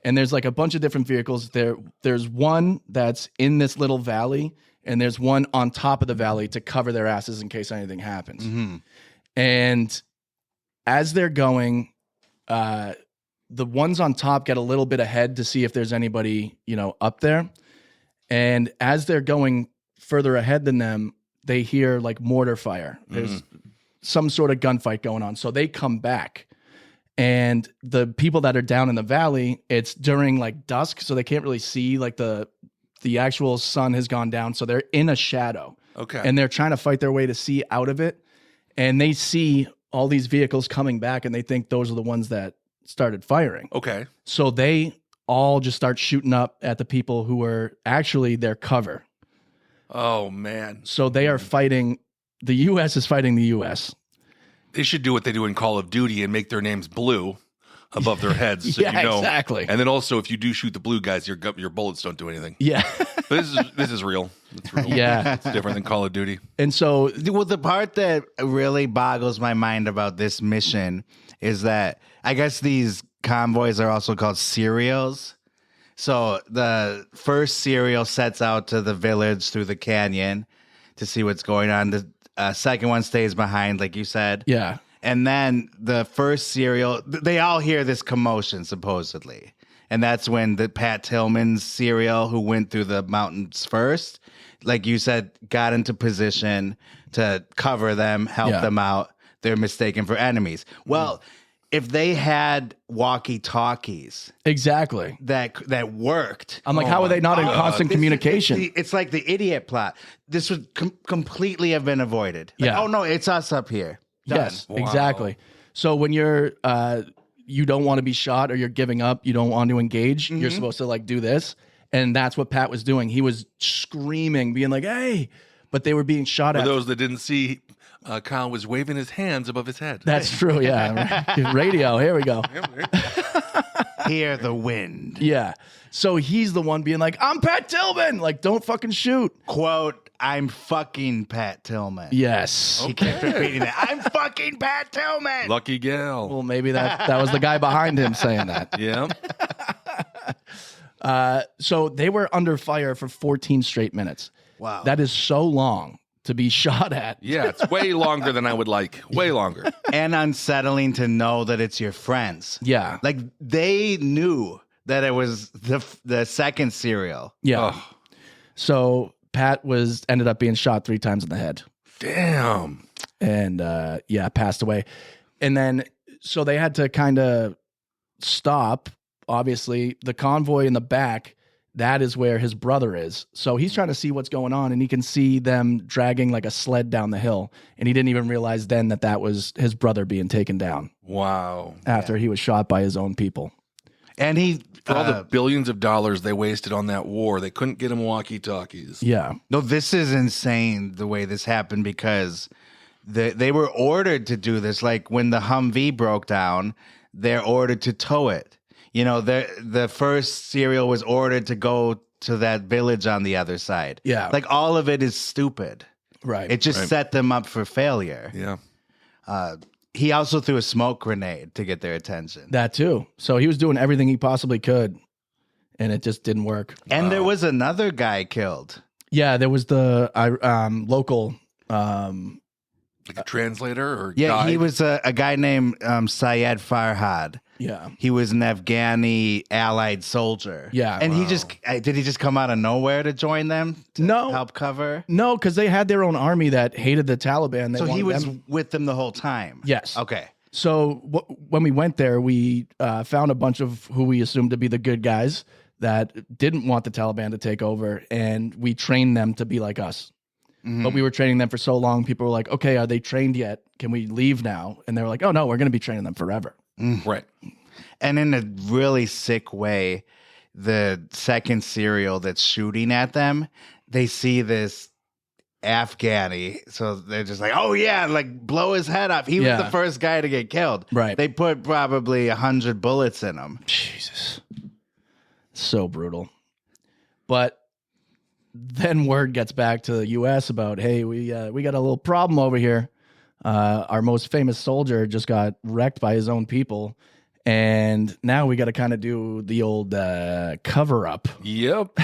and there's like a bunch of different vehicles. There's one that's in this little valley, and there's one on top of the valley to cover their asses in case anything happens. Mm-hmm. And as they're going, the ones on top get a little bit ahead to see if there's anybody, up there. And as they're going further ahead than them, they hear like mortar fire. There's some sort of gunfight going on. So they come back, and the people that are down in the valley, it's during like dusk, so they can't really see, like the actual sun has gone down. So they're in a shadow. Okay. And they're trying to fight their way to see out of it. And they see all these vehicles coming back, and they think those are the ones that started firing. Okay. So they all just start shooting up at the people who were actually their cover. Oh, man. So they are fighting. The U.S. is fighting the U.S. They should do what they do in Call of Duty and make their names blue above their heads. So exactly. And then also, if you do shoot the blue guys, your bullets don't do anything. Yeah. This is real. It's real. Yeah. It's different than Call of Duty. And so, the part that really boggles my mind about this mission is that I guess these convoys are also called serials. So the first serial sets out to the village through the canyon to see what's going on. The second one stays behind, like you said. yeah. And then the first serial, they all hear this commotion, supposedly. And that's when the Pat Tillman's serial, who went through the mountains first, like you said, got into position to cover them, help them out. They're mistaken for enemies. Well, if they had walkie-talkies, Exactly. that worked. I'm like, how are they not in constant communication? It's like the idiot plot. This would completely have been avoided. Like, Yeah. Oh no, it's us up here. Done. Yes, exactly. So when you're you don't want to be shot or you're giving up, you don't want to engage, you're supposed to like do this. And that's what Pat was doing. He was screaming, being like, hey, but they were being shot For at. those that didn't see, Kyle was waving his hands above his head. That's true, yeah. Radio, here we go. Hear the wind. Yeah. So he's the one being like, I'm Pat Tillman. Like, don't fucking shoot. Quote, I'm fucking Pat Tillman. Yes. He kept repeating that. I'm fucking Pat Tillman. Lucky gal. Well, maybe that was the guy behind him saying that. Yeah. So they were under fire for 14 straight minutes. Wow. That is so long to be shot at. Yeah, it's way longer than I would like. Way longer. And unsettling to know that it's your friends. Yeah. Like they knew that it was the second serial. Yeah. Oh, So Pat ended up being shot 3 times in the head. damn. And passed away. And then so they had to kind of stop. Obviously, the convoy in the back, that is where his brother is. So he's trying to see what's going on, and he can see them dragging like a sled down the hill. And he didn't even realize then that was his brother being taken down Wow. after he was shot by his own people. And he For all the billions of dollars they wasted on that war, they couldn't get him walkie-talkies. Yeah. no, this is insane the way this happened because they were ordered to do this. Like when the Humvee broke down, they're ordered to tow it. You know, the first serial was ordered to go to that village on the other side. Yeah. Like all of it is stupid. Right. It just set them up for failure. Yeah. He also threw a smoke grenade to get their attention. That too. So he was doing everything he possibly could, and it just didn't work. And there was another guy killed. Yeah, there was the local. Like a translator or Yeah, guide? he was a guy named Syed Farhad. Yeah. He was an Afghani allied soldier. Yeah. And he did he just come out of nowhere to join them? To No. help cover? No, because they had their own army that hated the Taliban. They So he wanted was them- with them the whole time? Yes. Okay. So when we went there, we found a bunch of who we assumed to be the good guys that didn't want the Taliban to take over, and we trained them to be like us. But we were training them for so long, people were like, okay, are they trained yet? Can we leave now? And they were like, oh, no, we're going to be training them forever. Right. And in a really sick way, the second serial that's shooting at them, they see this Afghani. So they're just like, oh, yeah, like blow his head off. He was the first guy to get killed. Right. They put probably 100 bullets in him. Jesus. So brutal. But then word gets back to the U.S. about, hey, we got a little problem over here. Our most famous soldier just got wrecked by his own people. And now we got to kind of do the old cover up. Yep.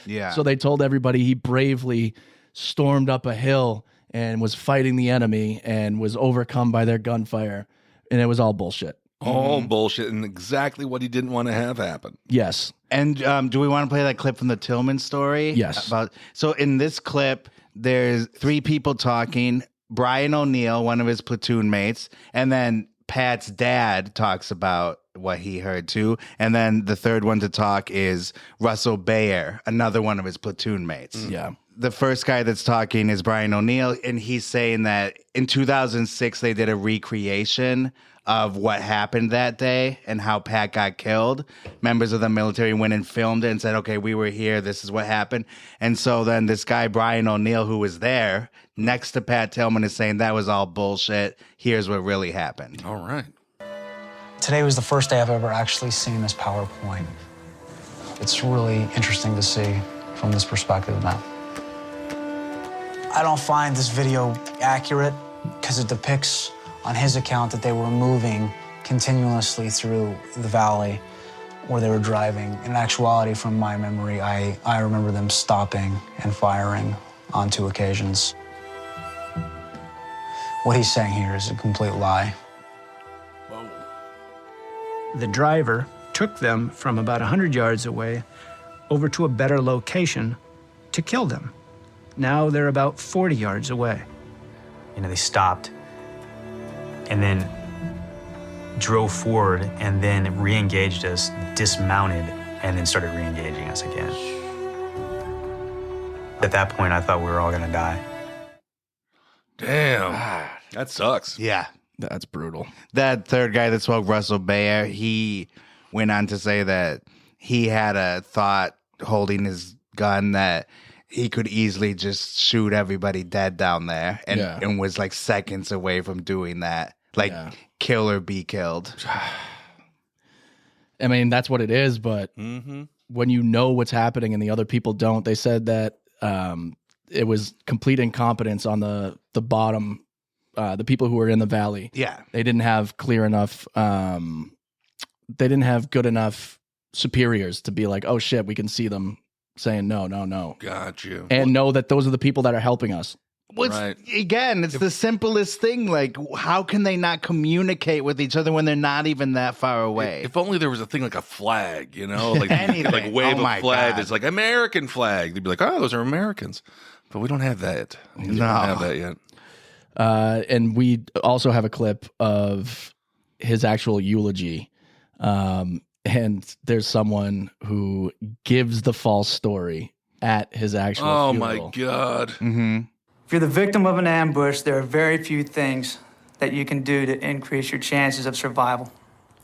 Yeah. So they told everybody he bravely stormed up a hill and was fighting the enemy and was overcome by their gunfire. And it was all bullshit. All bullshit and exactly what he didn't want to have happen. Yes. And do we want to play that clip from the Tillman story? Yes. So in this clip, there's 3 people talking. Brian O'Neill, one of his platoon mates, and then Pat's dad talks about what he heard too. And then the third one to talk is Russell Bayer, another one of his platoon mates. Yeah. The first guy that's talking is Brian O'Neill, and he's saying that in 2006 they did a recreation of what happened that day and how Pat got killed. Members of the military went and filmed it and said, okay, we were here, this is what happened. And so then this guy, Brian O'Neill, who was there next to Pat Tillman, is saying that was all bullshit. Here's what really happened. All right. Today was the first day I've ever actually seen this PowerPoint. It's really interesting to see from this perspective now. I don't find this video accurate because it depicts on his account that they were moving continuously through the valley where they were driving. In actuality, from my memory, I remember them stopping and firing on 2 occasions. What he's saying here is a complete lie. The driver took them from about 100 yards away over to a better location to kill them. Now they're about 40 yards away. You know, they stopped and then drove forward and then re-engaged us, dismounted, and then started re-engaging us again. At that point, I thought we were all gonna die. Damn. That sucks. Yeah. That's brutal. That third guy that spoke, Russell Baer, he went on to say that he had a thought holding his gun that he could easily just shoot everybody dead down there and was like seconds away from doing that. Like kill or be killed. I mean, that's what it is, but when you know what's happening and the other people don't, they said that it was complete incompetence on the bottom, the people who were in the valley. Yeah. They didn't have clear enough, they didn't have good enough superiors to be like, oh shit, we can see them saying no. Got you. And know that those are the people that are helping us. Well, again, it's the simplest thing. Like, how can they not communicate with each other when they're not even that far away? If only there was a thing like a flag, you know, like Anything. like wave Oh a flag God. that's like American flag. They'd be like, oh, those are Americans, but we don't have that. We don't have that yet. And we also have a clip of his actual eulogy. And there's someone who gives the false story at his actual Oh funeral. my God. If you're the victim of an ambush, there are very few things that you can do to increase your chances of survival.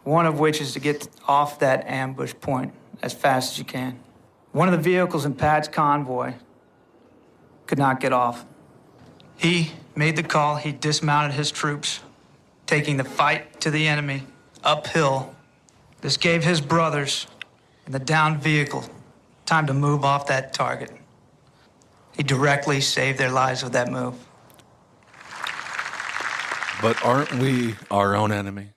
One of which is to get off that ambush point as fast as you can. One of the vehicles in Pat's convoy could not get off. He made the call, he dismounted his troops, taking the fight to the enemy uphill. This gave his brothers in the downed vehicle time to move off that target. He directly saved their lives with that move. But aren't we our own enemy?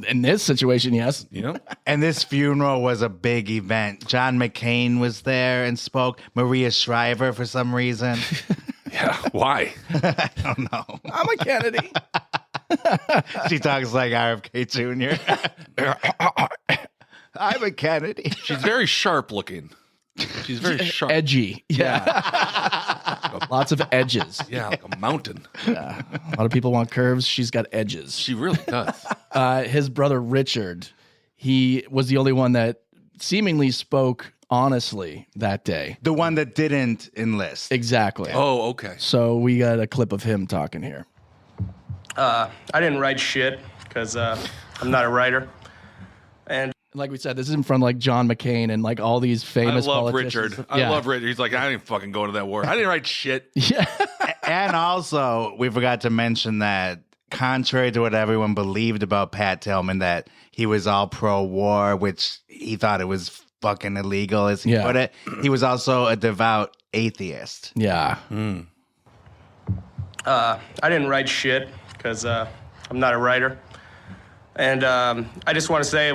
In this situation, yes. You know? And this funeral was a big event. John McCain was there and spoke. Maria Shriver, for some reason. Yeah. Why? I don't know. I'm a Kennedy. She talks like RFK Jr. I'm a Kennedy. She's very sharp looking. She's very sharp. Edgy. Yeah. Lots of edges. Yeah, like a mountain. A lot of people want curves. She's got edges. She really does. His brother Richard, he was the only one that seemingly spoke honestly that day. The one that didn't enlist. Exactly. Oh, okay. So we got a clip of him talking here. I didn't write shit because I'm not a writer. And like we said, this is in front of like John McCain and like all these famous I love politicians. Richard. I love Richard. He's like, I didn't fucking go to that war. I didn't write shit. Yeah. And also, we forgot to mention that contrary to what everyone believed about Pat Tillman, that he was all pro-war, which he thought it was fucking illegal, as he put it, he was also a devout atheist. Yeah. I didn't write shit because I'm not a writer. And I just want to say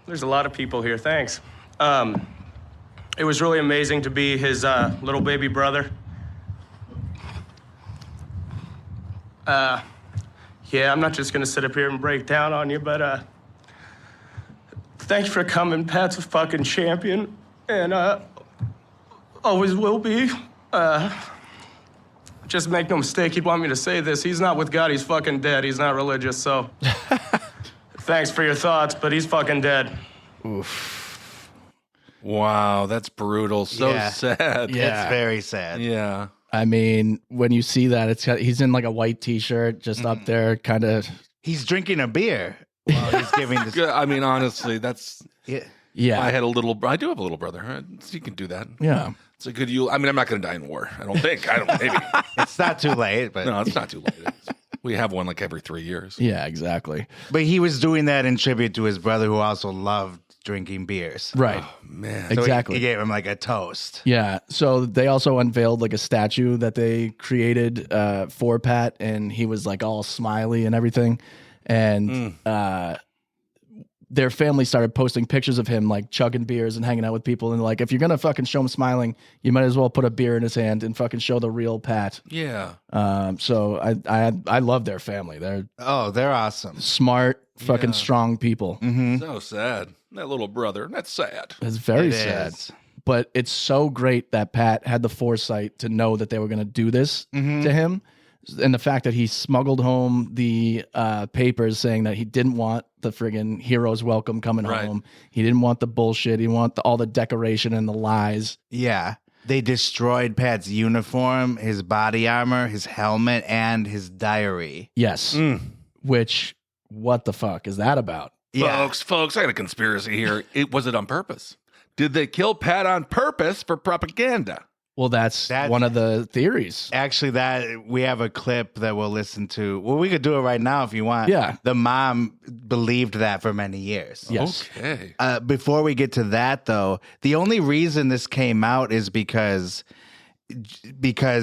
there's a lot of people here, thanks. It was really amazing to be his little baby brother. Yeah, I'm not just gonna sit up here and break down on you, but thanks for coming. Pat's a fucking champion, and always will be. Just make no mistake, he'd want me to say this. He's not with God, he's fucking dead. He's not religious, so thanks for your thoughts, but he's fucking dead. Oof. Wow, that's brutal. So sad. Yeah. It's very sad. Yeah. I mean, when you see that, he's in like a white t-shirt, just up there, kind of. He's drinking a beer while he's giving this. I mean, honestly, that's. Yeah. I do have a little brother. Right? So you can do that. Yeah. It's a good. I mean, I'm not going to die in war. I don't think. Maybe. It's not too late, but No, it's not too late. We have one like every 3 years. Yeah, exactly. But he was doing that in tribute to his brother, who also loved drinking beers. Right. Oh, man. So Exactly. he gave him like a toast. Yeah. So they also unveiled like a statue that they created for Pat, and he was like all smiley and everything. And their family started posting pictures of him like chugging beers and hanging out with people. And like, if you're going to fucking show him smiling, you might as well put a beer in his hand and fucking show the real Pat. Yeah. So I love their family. They're they're awesome. smart, fucking strong people. So sad. That little brother. That's sad. It's very It sad. is. But it's so great that Pat had the foresight to know that they were going to do this to him. And the fact that he smuggled home the papers saying that he didn't want the friggin' hero's welcome coming home. He didn't want the bullshit. He didn't want all the decoration and the lies. Yeah. They destroyed Pat's uniform, his body armor, his helmet, and his diary. Yes. Which, what the fuck is that about? Folks, I got a conspiracy here. Was it on purpose? Did they kill Pat on purpose for propaganda? Well, that's one of the theories. Actually, that we have a clip that we'll listen to. Well, we could do it right now if you want. Yeah. The mom believed that for many years. Yes. Okay. Before we get to that, though, the only reason this came out is because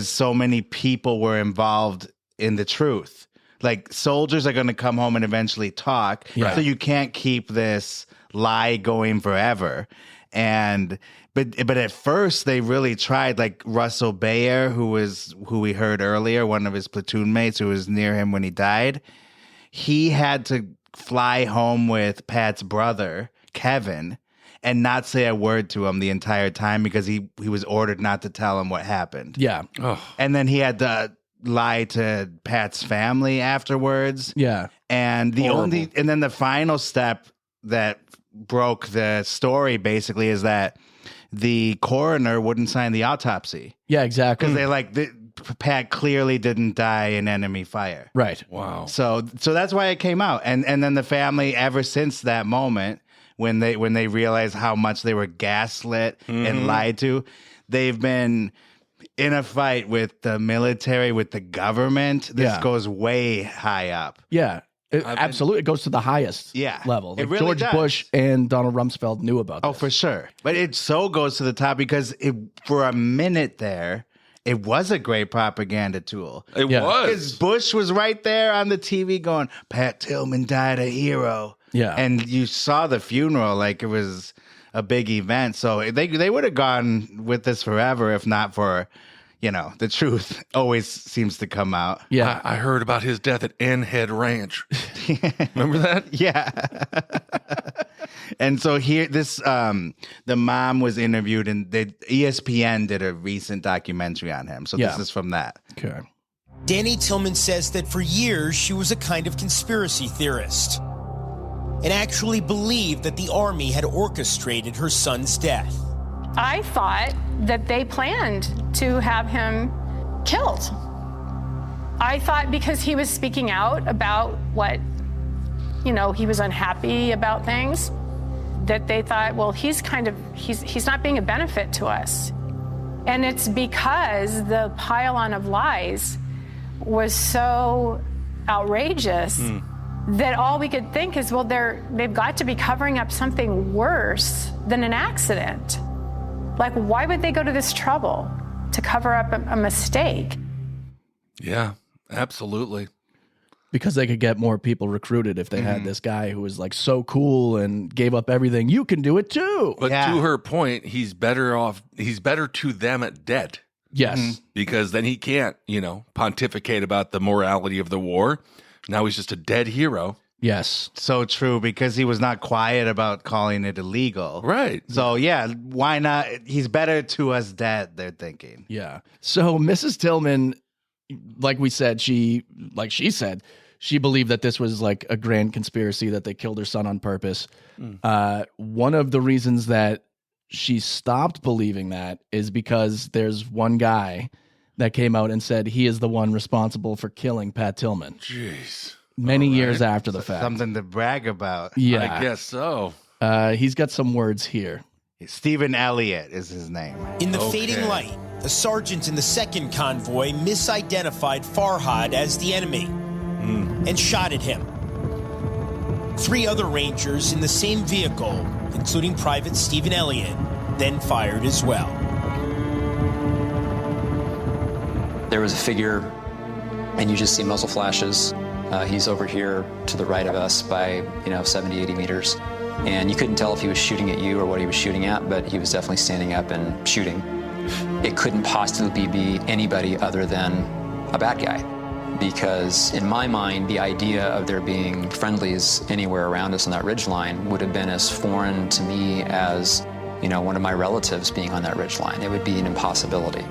so many people were involved in the truth. Like, soldiers are going to come home and eventually talk. Yeah. So you can't keep this lie going forever. But at first they really tried, like Russell Bayer, who we heard earlier, one of his platoon mates who was near him when he died. He had to fly home with Pat's brother, Kevin, and not say a word to him the entire time because he was ordered not to tell him what happened. Yeah. Oh. And then he had to lie to Pat's family afterwards. Yeah. And then the final step that broke the story basically is that the coroner wouldn't sign the autopsy. Yeah, exactly. Because Pat clearly didn't die in enemy fire. Right. Wow. So that's why it came out. And then the family, ever since that moment, when they realized how much they were gaslit and lied to, they've been in a fight with the military, with the government. This goes way high up. Yeah. Absolutely. It goes to the highest level. It really George does. Bush and Donald Rumsfeld knew about this. Oh, for sure. But it so goes to the top because for a minute there, it was a great propaganda tool. It was. Because Bush was right there on the TV going, Pat Tillman died a hero. Yeah. And you saw the funeral like it was a big event. So they would have gone with this forever if not for, the truth always seems to come out. Yeah. I heard about his death at N Head Ranch. Remember that? Yeah. And so here, the mom was interviewed, and ESPN did a recent documentary on him. So this is from that. Okay. Danny Tillman says that for years she was a kind of conspiracy theorist and actually believed that the Army had orchestrated her son's death. I thought that they planned to have him killed. I thought because he was speaking out about what, he was unhappy about things, that they thought, well, he's not being a benefit to us. And it's because the pile-on of lies was so outrageous that all we could think is, well, they've got to be covering up something worse than an accident. Like, why would they go to this trouble to cover up a mistake? Yeah, absolutely. Because they could get more people recruited if they had this guy who was like so cool and gave up everything. You can do it too. But to her point, he's better to them at dead. Yes. Because then he can't, pontificate about the morality of the war. Now he's just a dead hero. Yes. So true, because he was not quiet about calling it illegal. Right. So, why not? He's better to us dead, they're thinking. Yeah. So Mrs. Tillman, like she said, she believed that this was like a grand conspiracy, that they killed her son on purpose. One of the reasons that she stopped believing that is because there's one guy that came out and said he is the one responsible for killing Pat Tillman. Jeez. Many years after the fact. Something to brag about. Yeah. I guess so. He's got some words here. Stephen Elliott is his name. In the fading light, a sergeant in the second convoy misidentified Farhad as the enemy and shot at him. 3 other Rangers in the same vehicle, including Private Stephen Elliott, then fired as well. There was a figure, and you just see muzzle flashes. He's over here to the right of us by, 70, 80 meters. And you couldn't tell if he was shooting at you or what he was shooting at, but he was definitely standing up and shooting. It couldn't possibly be anybody other than a bad guy. Because in my mind, the idea of there being friendlies anywhere around us on that ridgeline would have been as foreign to me as, one of my relatives being on that ridgeline. It would be an impossibility.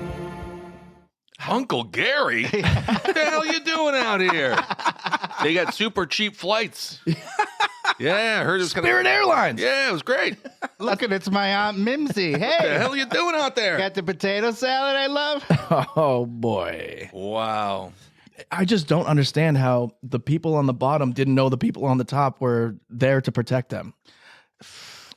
Uncle Gary? What the hell are you doing out here? They got super cheap flights. Yeah, I heard it was Spirit Airlines. Yeah, it was great. Look at it's my Aunt Mimsy. What the Hey, hell are you doing out there? got the potato salad I love? Oh boy. Wow. I just don't understand how the people on the bottom didn't know the people on the top were there to protect them.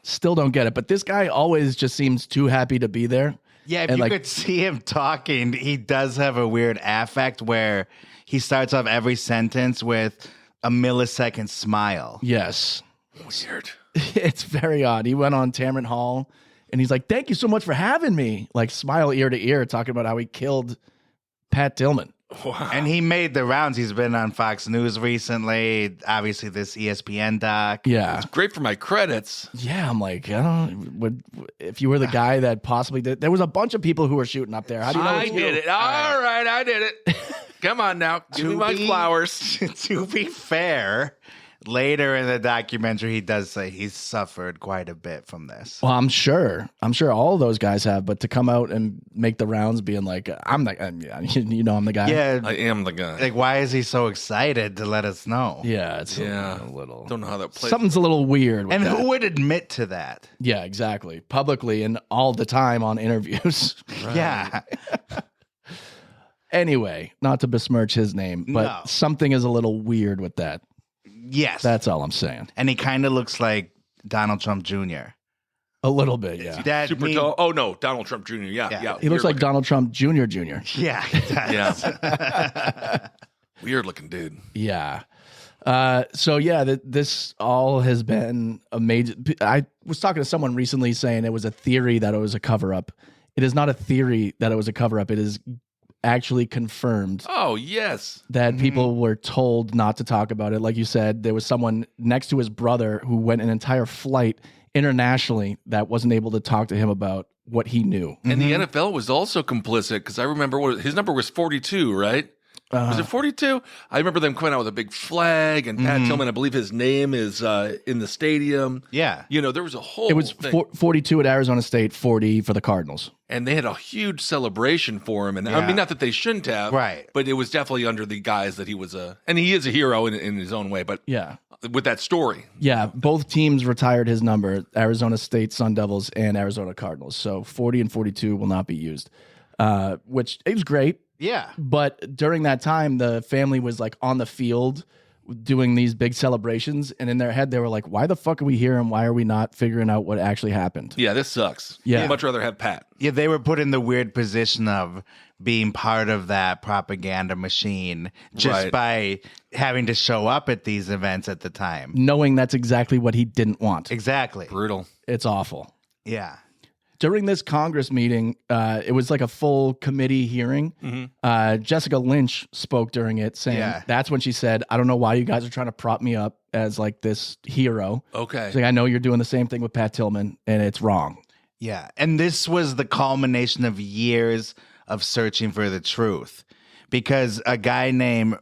Still don't get it. But this guy always just seems too happy to be there. Yeah, if And, you like- could see him talking, he does have a weird affect where he starts off every sentence with a millisecond smile. Yes. Weird. It's very odd. He went on Tamron Hall and he's like, thank you so much for having me. Like, smile ear to ear, talking about how he killed Pat Tillman. Wow. And he made the rounds. He's been on Fox News recently. Obviously, this ESPN doc. Yeah. Great for my credits. Yeah, I'm like, I don't. If you were the guy that possibly did, there was a bunch of people who were shooting up there. How do you know? I it's you? did it. All right, I did it. Come on now. Give me my flowers. To be fair, later in the documentary, he does say he's suffered quite a bit from this. Well, I'm sure all those guys have, but to come out and make the rounds, being like, I'm the, you know, I'm the guy. Yeah, I am the guy. like why is he so excited to let us know? Yeah, it's Yeah. a little. Don't know how that plays. Something's a little weird. With And that. who would admit to that? Yeah, exactly. Publicly and all the time on interviews. Yeah. Anyway, not to besmirch his name, but No. something is a little weird with that. Yes. That's all I'm saying. And he kind of looks like Donald Trump Jr. A little bit, yeah. That Super tall. Oh no, Donald Trump Jr. Yeah. He looks like Weird Donald Trump Jr. Jr. Yeah. he does. looking- Yeah. Weird looking dude. Yeah. So yeah, this all has been a major. I was talking to someone recently saying it was a theory that it was a cover up. It is not a theory that it was a cover up. It is actually confirmed Oh yes. that people were told not to talk about it. Like you said, there was someone next to his brother who went an entire flight internationally that wasn't able to talk to him about what he knew. And the NFL was also complicit because I remember his number was 42, right? Was it 42? I remember them coming out with a big flag, and Pat Tillman, I believe his name is in the stadium. Yeah. You know, there was a whole It was thing. 42 at Arizona State, 40 for the Cardinals. And they had a huge celebration for him. And I Yeah. mean, not that they shouldn't have, Right. but it was definitely under the guise that he was and he is a hero in his own way, but Yeah. with that story. Yeah, both teams retired his number, Arizona State Sun Devils and Arizona Cardinals. So 40 and 42 will not be used, which is great. Yeah. But during that time, the family was like on the field doing these big celebrations. And in their head, they were like, why the fuck are we here? And why are we not figuring out what actually happened? Yeah, this sucks. Yeah. I'd much rather have Pat. Yeah, they were put in the weird position of being part of that propaganda machine just Right. by having to show up at these events at the time. Knowing that's exactly what he didn't want. Exactly. Brutal. It's awful. Yeah. During this Congress meeting, it was like a full committee hearing. Jessica Lynch spoke during it, saying that's when she said, I don't know why you guys are trying to prop me up as like this hero. Okay. She's like, I know you're doing the same thing with Pat Tillman, and it's wrong. Yeah. And this was the culmination of years of searching for the truth because a guy named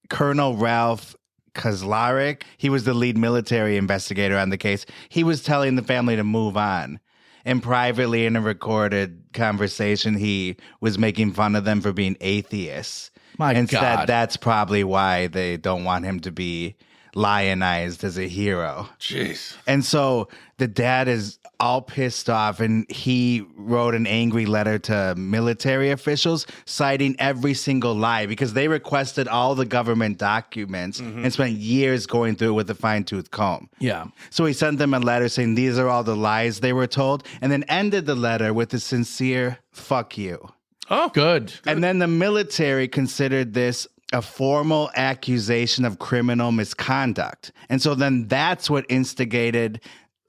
Colonel Ralph Kozlarek, he was the lead military investigator on the case. He was telling the family to move on. And privately in a recorded conversation, he was making fun of them for being atheists. My and said God. that's probably why they don't want him to be lionized as a hero. Jeez. And so the dad is all pissed off, and he wrote an angry letter to military officials citing every single lie because they requested all the government documents and spent years going through it with a fine-tooth comb. Yeah. So he sent them a letter saying these are all the lies they were told, and then ended the letter with a sincere fuck you. Oh, good. And then the military considered this a formal accusation of criminal misconduct. And so then that's what instigated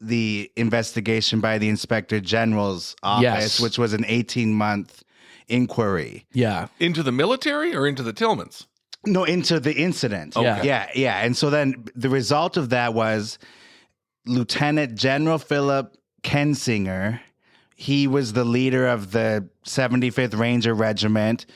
the investigation by the Inspector General's office, Yes. which was an 18-month inquiry. Yeah. Into the military or into the Tillmans? No, into the incident. Okay. Yeah. And so then the result of that was Lieutenant General Philip Kensinger. He was the leader of the 75th Ranger Regiment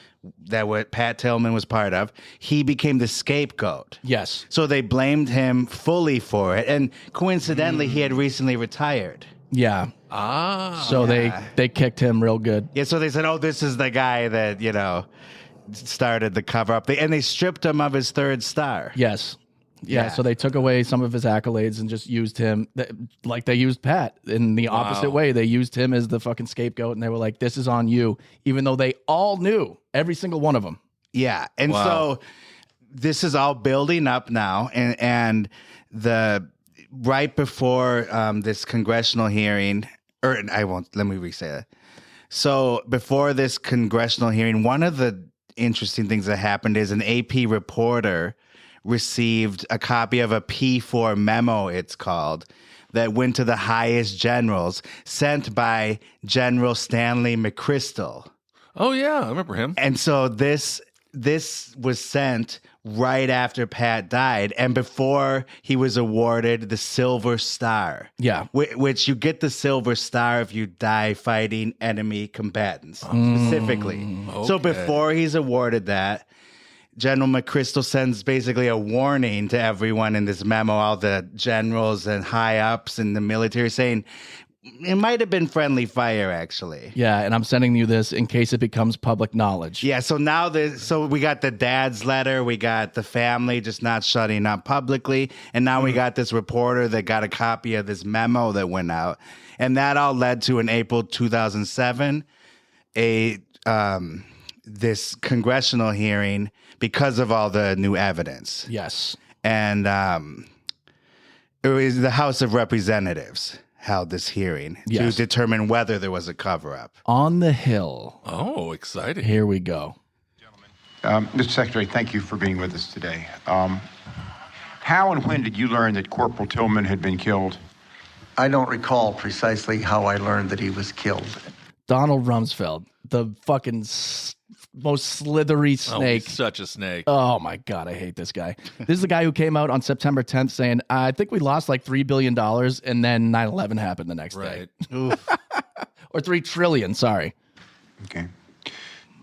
that what Pat Tillman was part of. He became the scapegoat. Yes. So they blamed him fully for it. And coincidentally, he had recently retired. Yeah. Ah. So they kicked him real good. Yeah, so they said, oh, this is the guy that, started the cover up. And they stripped him of his third star. Yes. Yeah, so they took away some of his accolades and just used him like they used Pat in the opposite way. They used him as the fucking scapegoat, and they were like, this is on you, even though they all knew, every single one of them. Yeah, and so this is all building up now, and the right before this congressional hearing, or I won't, let me re-say that. So before this congressional hearing, one of the interesting things that happened is an AP reporter received a copy of a P4 memo, it's called, that went to the highest generals, sent by General Stanley McChrystal. Oh, yeah, I remember him. And so this was sent right after Pat died and before he was awarded the Silver Star. Yeah. Which you get the Silver Star if you die fighting enemy combatants, specifically. Okay. So before he's awarded that, General McChrystal sends basically a warning to everyone in this memo, all the generals and high-ups in the military, saying, it might have been friendly fire, actually. Yeah, and I'm sending you this in case it becomes public knowledge. Yeah, so now we got the dad's letter, we got the family just not shutting up publicly, and now we got this reporter that got a copy of this memo that went out, and that all led to in April 2007 this congressional hearing because of all the new evidence. Yes, and it was the House of Representatives held this hearing to determine whether there was a cover-up. On the Hill. Oh, exciting. Here we go. Mr. Secretary, thank you for being with us today. How and when did you learn that Corporal Tillman had been killed? I don't recall precisely how I learned that he was killed. Donald Rumsfeld, the fucking most slithery snake. Oh, he's such a snake. Oh my God, I hate this guy. This is the guy who came out on September 10th saying, I think we lost like $3 billion and then 9/11 happened the next day. Or $3 trillion, sorry. Okay.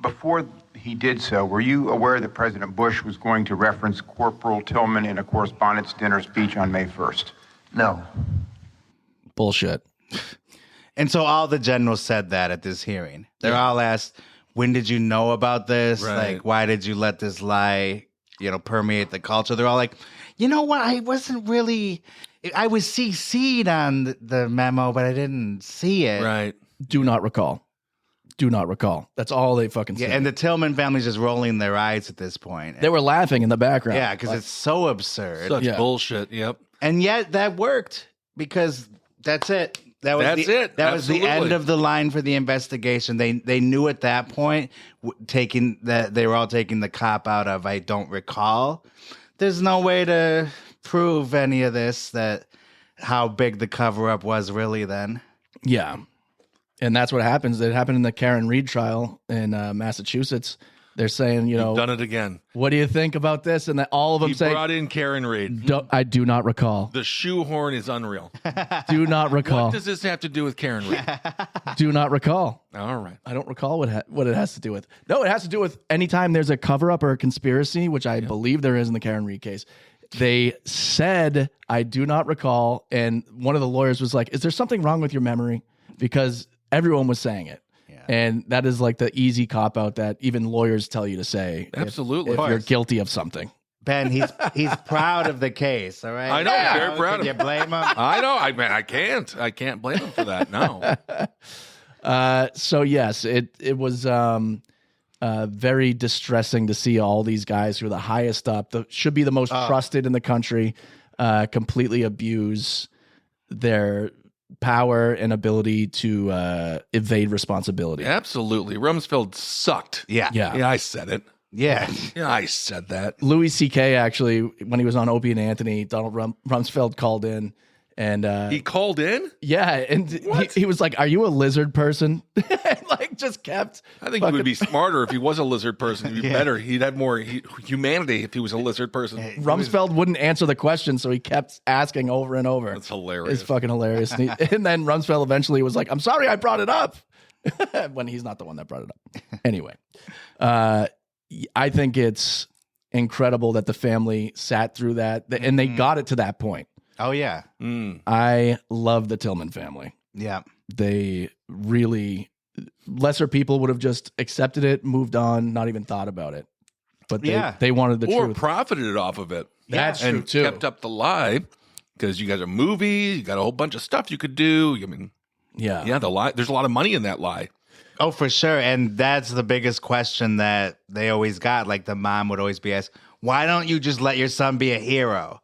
Before he did so, were you aware that President Bush was going to reference Corporal Tillman in a correspondence dinner speech on May 1st? No. Bullshit. And so all the generals said that at this hearing. They're all asked, when did you know about this? Right. Like, why did you let this lie, permeate the culture? They're all like, you know what? I was CC'd on the memo, but I didn't see it. Right. Do not recall. Do not recall. That's all they fucking said. Yeah, and the Tillman family's just rolling their eyes at this point. They were laughing in the background. Yeah, because it's so absurd. Such bullshit. Yep. And yet that worked because that's it. That was That was the end of the line for the investigation. They knew at that point, they were all taking the cop out of I don't recall. There's no way to prove any of this, that how big the cover up was really then. Yeah. And that's what happens. It happened in the Karen Reed trial in Massachusetts. They're saying, You've done it again. What do you think about this? And then all of them say, brought in Karen Reed. I do not recall. The shoehorn is unreal. Do not recall. What does this have to do with Karen Reed? Do not recall. All right. I don't recall what it has to do with. No, it has to do with anytime there's a cover up or a conspiracy, which I believe there is in the Karen Reed case. They said, I do not recall. And one of the lawyers was like, is there something wrong with your memory? Because everyone was saying it. And that is like the easy cop out that even lawyers tell you to say. Absolutely. If you're guilty of something. Ben, he's proud of the case, all right? I know, Yeah. very proud of Can you blame him? I know. I can't blame him for that. No. So yes, it was very distressing to see all these guys who are the highest up, should be the most trusted in the country, completely abuse their power and ability to evade responsibility. Absolutely. Rumsfeld sucked. Yeah. Yeah, I said it. Yeah. Yeah, I said that. Louis C.K. actually, when he was on Opie and Anthony, Donald Rumsfeld called in. And he called in? Yeah, and he was like, "Are you a lizard person?" And like just kept. I think he would be smarter if he was a lizard person. He'd be better. He'd have more humanity if he was a lizard person. Rumsfeld wouldn't answer the question, so he kept asking over and over. That's hilarious. It's fucking hilarious. And then Rumsfeld eventually was like, "I'm sorry, I brought it up," when he's not the one that brought it up. Anyway, I think it's incredible that the family sat through that, and they got it to that point. Oh, yeah. I love the Tillman family. Yeah. They really, lesser people would have just accepted it, moved on, not even thought about it. But they wanted the or truth. profited off of it. That's and true too. kept up the lie because you got a movie, you got a whole bunch of stuff you could do. I mean, Yeah. the lie. There's a lot of money in that lie. Oh, for sure. And that's the biggest question that they always got. Like the mom would always be asked, why don't you just let your son be a hero?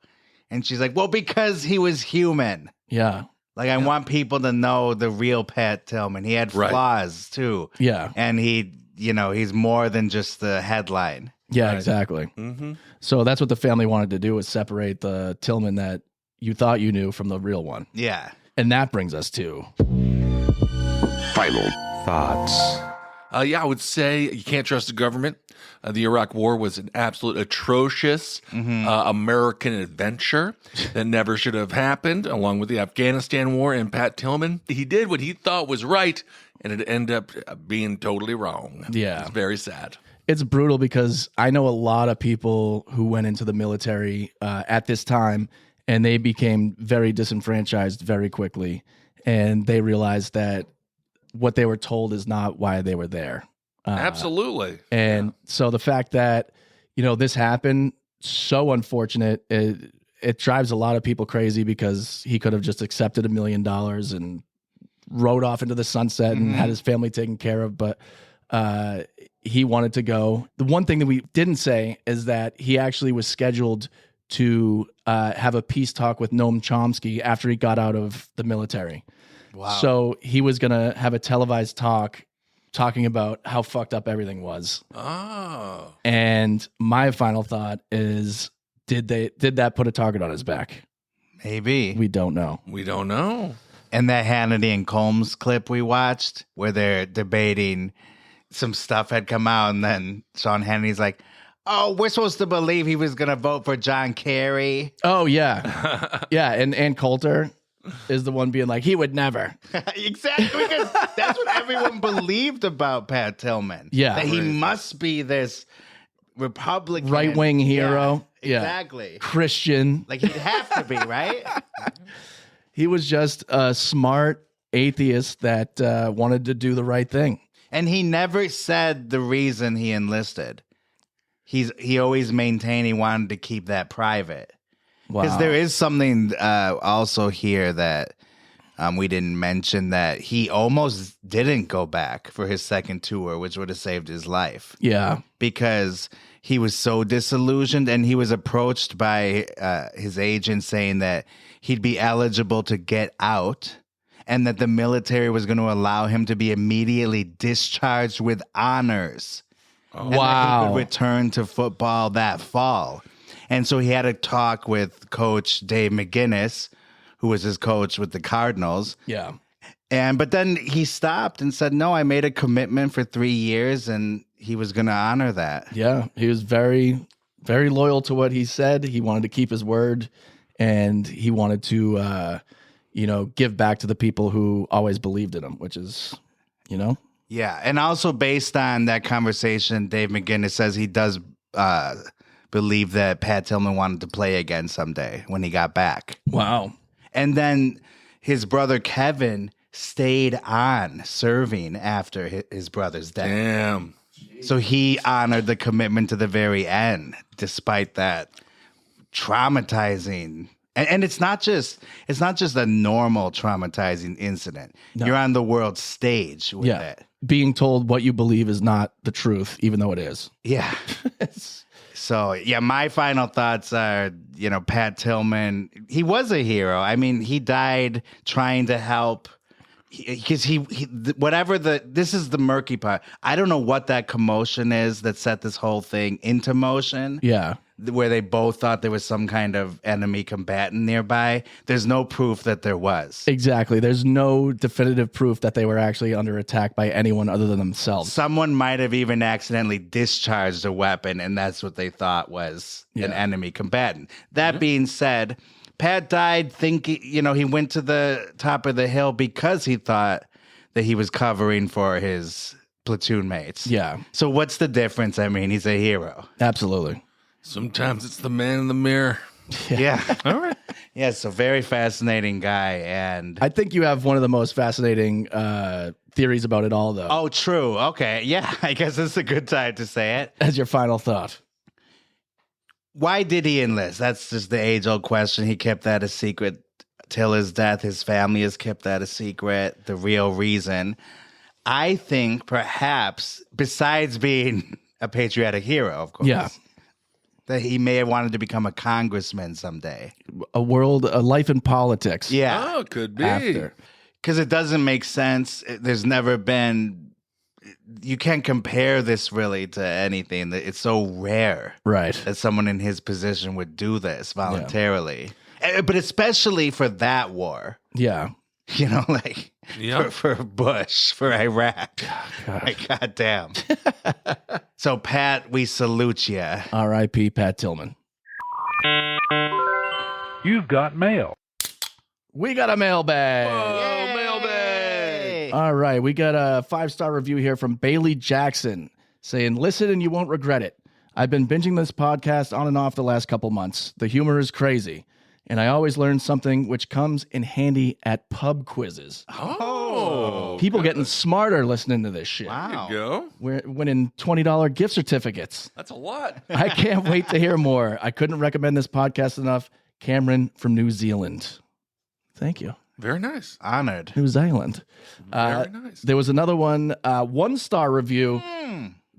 And she's like, well, because he was human. Yeah. Like, I want people to know the real Pat Tillman. He had flaws too. Yeah. And he's more than just the headline. Yeah, exactly. Mm-hmm. So that's what the family wanted to do, was separate the Tillman that you thought you knew from the real one. Yeah. And that brings us to Final Thoughts. I would say you can't trust the government. The Iraq War was an absolute atrocious American adventure that never should have happened, along with the Afghanistan War and Pat Tillman. He did what he thought was right, and it ended up being totally wrong. Yeah. It's very sad. It's brutal because I know a lot of people who went into the military at this time, and they became very disenfranchised very quickly, and they realized that what they were told is not why they were there. Absolutely. And so the fact that, this happened, so unfortunate. It drives a lot of people crazy because he could have just accepted $1 million and rode off into the sunset and had his family taken care of. But he wanted to go. The one thing that we didn't say is that he actually was scheduled to have a peace talk with Noam Chomsky after he got out of the military. Wow. So he was going to have a televised talk talking about how fucked up everything was. Oh. And my final thought is, did that put a target on his back? Maybe. We don't know. We don't know. And that Hannity and Combs clip we watched where they're debating, some stuff had come out, and then Sean Hannity's like, oh, we're supposed to believe he was going to vote for John Kerry. Oh, yeah. Yeah, and Ann Coulter is the one being like, he would never. Exactly, because that's what everyone believed about Pat Tillman. Yeah. That he must be this Republican. Right-wing hero. Yeah, exactly. Christian. Like, he'd have to be, right? He was just a smart atheist that wanted to do the right thing. And he never said the reason he enlisted. He always maintained he wanted to keep that private. Because Wow. there is something also here that we didn't mention, that he almost didn't go back for his second tour, which would have saved his life. Yeah. Because he was so disillusioned, and he was approached by his agent saying that he'd be eligible to get out and that the military was going to allow him to be immediately discharged with honors. And that he could return to football that fall. And so he had a talk with Coach Dave McGinnis, who was his coach with the Cardinals. Yeah. But then he stopped and said, no, I made a commitment for 3 years, and he was going to honor that. Yeah. He was very, very loyal to what he said. He wanted to keep his word, and he wanted to, give back to the people who always believed in him, which is, Yeah. And also based on that conversation, Dave McGinnis says he does believe that Pat Tillman wanted to play again someday when he got back. Wow. And then his brother Kevin stayed on serving after his brother's death. Damn. So he honored the commitment to the very end, despite that traumatizing. And it's not just a normal traumatizing incident. No. You're on the world stage with it. Being told what you believe is not the truth, even though it is. Yeah. So, yeah, my final thoughts are, Pat Tillman, he was a hero. I mean, he died trying to help, because this is the murky part. I don't know what that commotion is that set this whole thing into motion. Yeah. Where they both thought there was some kind of enemy combatant nearby. There's no proof that there was. Exactly. There's no definitive proof that they were actually under attack by anyone other than themselves. Someone might have even accidentally discharged a weapon, and that's what they thought was an enemy combatant. That being said, Pat died thinking, he went to the top of the hill because he thought that he was covering for his platoon mates. Yeah. So what's the difference? I mean, he's a hero. Absolutely. Sometimes it's the man in the mirror. Yeah. All right. Yeah, so very fascinating guy. And I think you have one of the most fascinating theories about it all, though. Oh, true. Okay. Yeah, I guess it's a good time to say it. As your final thought. Why did he enlist? That's just the age-old question. He kept that a secret till his death. His family has kept that a secret. The real reason. I think perhaps, besides being a patriotic hero, of course, that he may have wanted to become a congressman someday. A life in politics. Yeah. Oh, could be. After. Because it doesn't make sense. There's never been... You can't compare this really to anything. It's so rare, right, that someone in his position would do this voluntarily. Yeah. But especially for that war. Yeah. You know, like for Bush, for Iraq. Like, goddamn. So, Pat, we salute you. R.I.P. Pat Tillman. You've got mail. We got a mailbag. Oh, mailbag. All right. We got a 5-star review here from Bailey Jackson saying, listen and you won't regret it. I've been binging this podcast on and off the last couple months. The humor is crazy. And I always learn something which comes in handy at pub quizzes. Oh. People getting smarter listening to this shit. Wow. There you go. We're winning $20 gift certificates. That's a lot. I can't wait to hear more. I couldn't recommend this podcast enough. Cameron from New Zealand. Thank you. Very nice. Honored. New Zealand. Very nice. There was another one, 1-star review.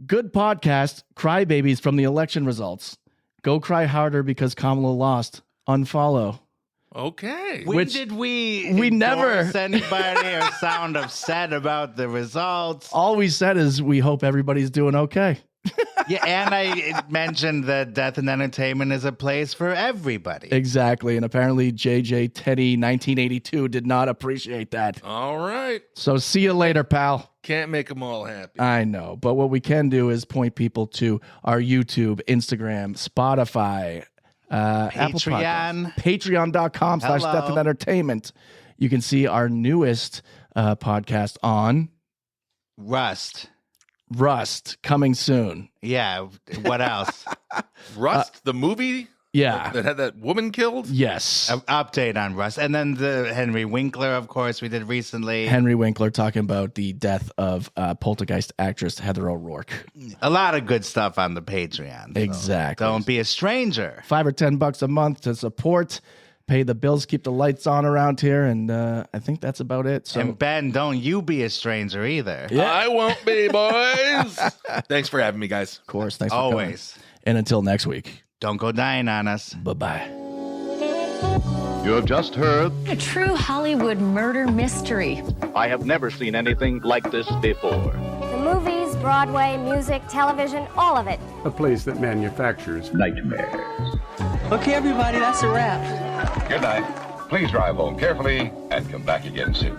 Good podcast, crybabies from the election results. Go cry harder because Kamala lost. Unfollow. Okay. When did we never anybody or sound upset about the results? All we said is we hope everybody's doing okay. Yeah, and I mentioned that Death and Entertainment is a place for everybody. Exactly, and apparently JJ Teddy 1982 did not appreciate that. All right. So see you later, pal. Can't make them all happy. I know, but what we can do is point people to our YouTube, Instagram, Spotify, Apple Patreon. Podcasts, Patreon.com/Death and Entertainment. You can see our newest podcast on Rust coming soon. Yeah. What else? Rust, the movie? Yeah. That had that woman killed? Yes. Update on Rust. And then the Henry Winkler, of course, we did recently. Henry Winkler talking about the death of Poltergeist actress Heather O'Rourke. A lot of good stuff on the Patreon. So Exactly. don't be a stranger. $5 or $10 a month to support, pay the bills, keep the lights on around here, and I think that's about it. So, And Ben, don't you be a stranger either. Yeah. I won't be, boys. Thanks for having me, guys. of course, thanks for Always. coming. And until next week, Don't go dying on us. bye-bye. You have just heard. A true Hollywood murder mystery. I have never seen anything like this before. The movies, Broadway, music, television, all of it. A place that manufactures Nightmares. Okay, everybody, that's a wrap. Good night. Please drive home carefully and come back again soon.